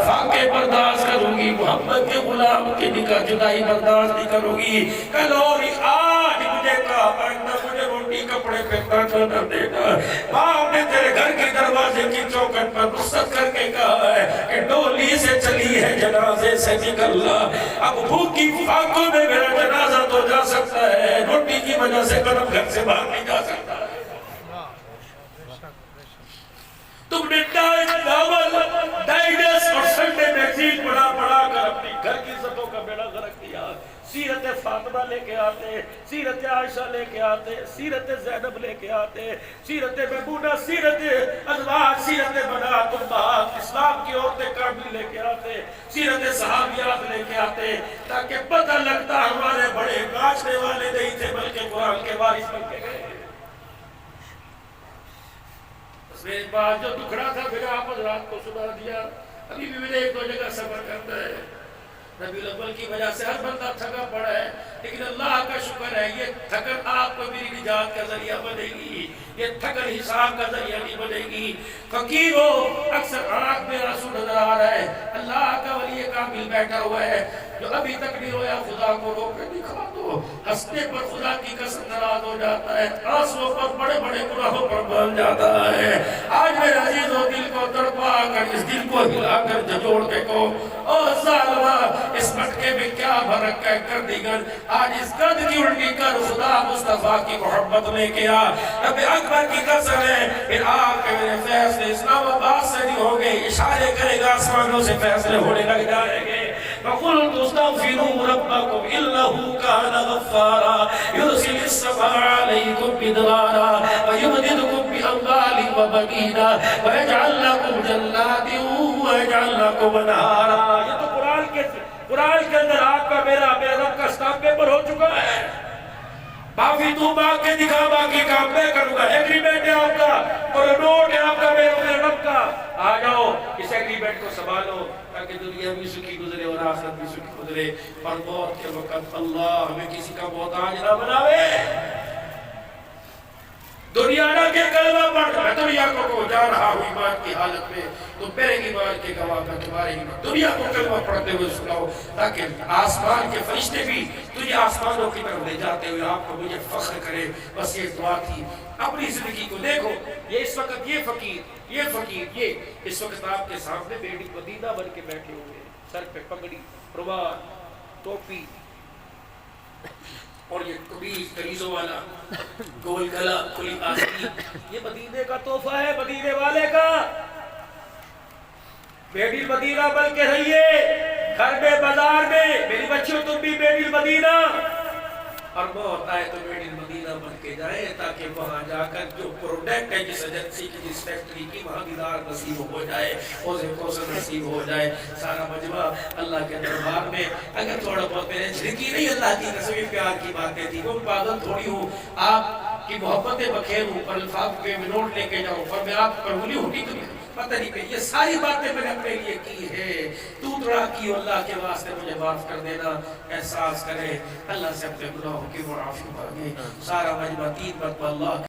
فاقے برداشت کروں گی، محمد کے غلام کی نکاح جدائی برداشت نہیں کروں گی۔ کل اور آج مجھے کہا آئندہ مجھے روٹی کپڑے پھینکنا کھانا دینا۔ باپ نے تیرے گھر کے دروازے کی چوکھٹ پر رخصت کر کے کہا ہے کہ ڈولی سے چلی ہے جنازے سے نکلنا، اب بھوکی فاقوں میں میرا جنازہ تو جا سکتا ہے، روٹی کی وجہ سے قدم گھر سے باہر نہیں جا سکتا۔ تم نے ڈائیڈس اور سنڈے میگزین پڑھا کر اپنی گھر کی عزتوں کا بیڑا غرق کیا۔ سیرت فاطمہ لے کے آتے، سیرت عائشہ لے کے آتے، سیرت زینب لے کے آتے، سیرت میمونہ، سیرت ازواج، سیرت بنات امہات اسلام کی عورتیں کامل لے کے آتے، سیرت صحابیات لے کے آتے، تاکہ پتہ لگتا ہمارے بڑے ناچنے والے نہیں تھے بلکہ قرآن کے وارث بن کے گئے۔ میرے پاس جو دکھڑا تھا پھر آپ حضرات کو سنا دیا۔ ابھی بھی میرے ایک دو جگہ سفر کرتا ہے، ربیع الاول کی وجہ سے ہر بندہ تھکا پڑا ہے، لیکن اللہ کا شکر ہے یہ تھکن آپ کو میری نجات کا ذریعہ بنے گی، یہ تھکن حساب کا ذریعہ نہیں بنے گی۔ فقیر ہو اکثر آنکھ میں آنسو نظر آ رہا ہے، اللہ کا ولی کامل بیٹھا ہوا ہے جو ابھی تک نہیں رویا، خدا کو رو کے دکھا دو۔ ہنسنے پر خدا کی قسم ناراض ہو جاتا ہے، آنسوؤں پر بڑے بڑے گناہوں پر بن جاتا ہے۔ آج میرے عزیزوں دل کو تڑپا کر، اس دل کو ہلا کر جھنجھوڑ کے کو او ظالمہ اس مٹکے میں کیا بھرک ہے کر دیگر، آج اس گد کی الٹی کر خدا مصطفیٰ کی محبت لے کے آ۔ رب اکبر کی قسم ہے پھر آپ کے میرے فیصلے اسلام آباد سے نہیں ہوں گے، اشارے کرے گا آسمانوں سے فیصلے ہونے لگ جائیں گے۔ فَقُلْتُ اسْتَغْفِرُوا رَبَّكُمْ إِنَّهُ كَانَ غَفَّارًا يُرْسِلِ السَّمَاءَ عَلَيْكُمْ مِدْرَارًا وَيُمْدِدْكُمْ بِأَمْوَالٍ وَبَنِينَ وَيَجْعَلْ لَكُمْ جَنَّاتٍ وَيَجْعَلْ لَكُمْ أَنْهَارًا۔ یہ تو قرآن کے اندر آپ کا میرا رب کا سٹامپ پیپر ہو چکا ہے۔ باقی تو باق کے دکھا، باقی کام میں کروں گا، ایگریمنٹ ہے آپ کا اور نوٹ ہے آپ کا میرے رب کا، آ جاؤ اس ایگریمنٹ کو سنبھالو تاکہ دنیا بھی سکھی گزرے اور آخرت بھی سکھی گزرے، اور موت کے وقت اللہ ہمیں کسی کا محتاج نہ بناوے۔ دنیا نہ کے کلمہ پڑھ، میں دنیا کو جا رہا ہوں ایمان کی حالت میں، تو میرے ایمان کے گواہ کا تمہارے ایمان، دنیا کو کلمہ پڑھتے ہوئے سناؤ تاکہ آسمان کے فرشتے بھی تجھے آسمانوں کی طرف لے جاتے ہوئے آپ کو مجھے فخر کرے۔ بس یہ دعا تھی۔ اپنی زندگی کو دیکھو، یہ اس وقت یہ فقیر یہ اس وقت آپ کے سامنے بیٹی مدینہ بن کے بیٹھے ہوئے، سر پہ پگڑی، رومال، ٹوپی اور یہ قمیضوں والا گول گلا کھلی آستین، یہ مدینے کا تحفہ ہے، مدینے والے کا۔ بیٹی مدینہ بن کے رہیے، گھر میں بازار میں، میری بچیوں تم بھی بیٹی مدینہ، اور موت آئے تو میڈ ان مدینہ بن کے جائے تاکہ وہاں جا کر جو پروڈکٹ ہے جس ایجنسی کی جس فیکٹری کی وہاں دیدار نصیب ہو جائے حوض کوثر نصیب ہو جائے. سارا مجمع اللہ کے دربار میں اگر تھوڑا بہت میرے جھڑکی نہیں اللہ کی قسم پیار کی باتیں تھی وہ پاگل تھوڑی ہوں آپ کی محبتیں بخیر ہوں پر الفاظ پہ میں نوٹ لے کے جاؤں پر میں آپ قبولی ہوتی تو پتہ نہیں کہ یہ ساری باتیں میں نے اپنے لیے کی ہے تو تھوڑا کی اللہ کے واسطے مجھے معاف کر دینا. احساس کرے اللہ سے اپنے گناہوں کی معافی مانگے. سارا مجمع 3 مرتبہ اللہ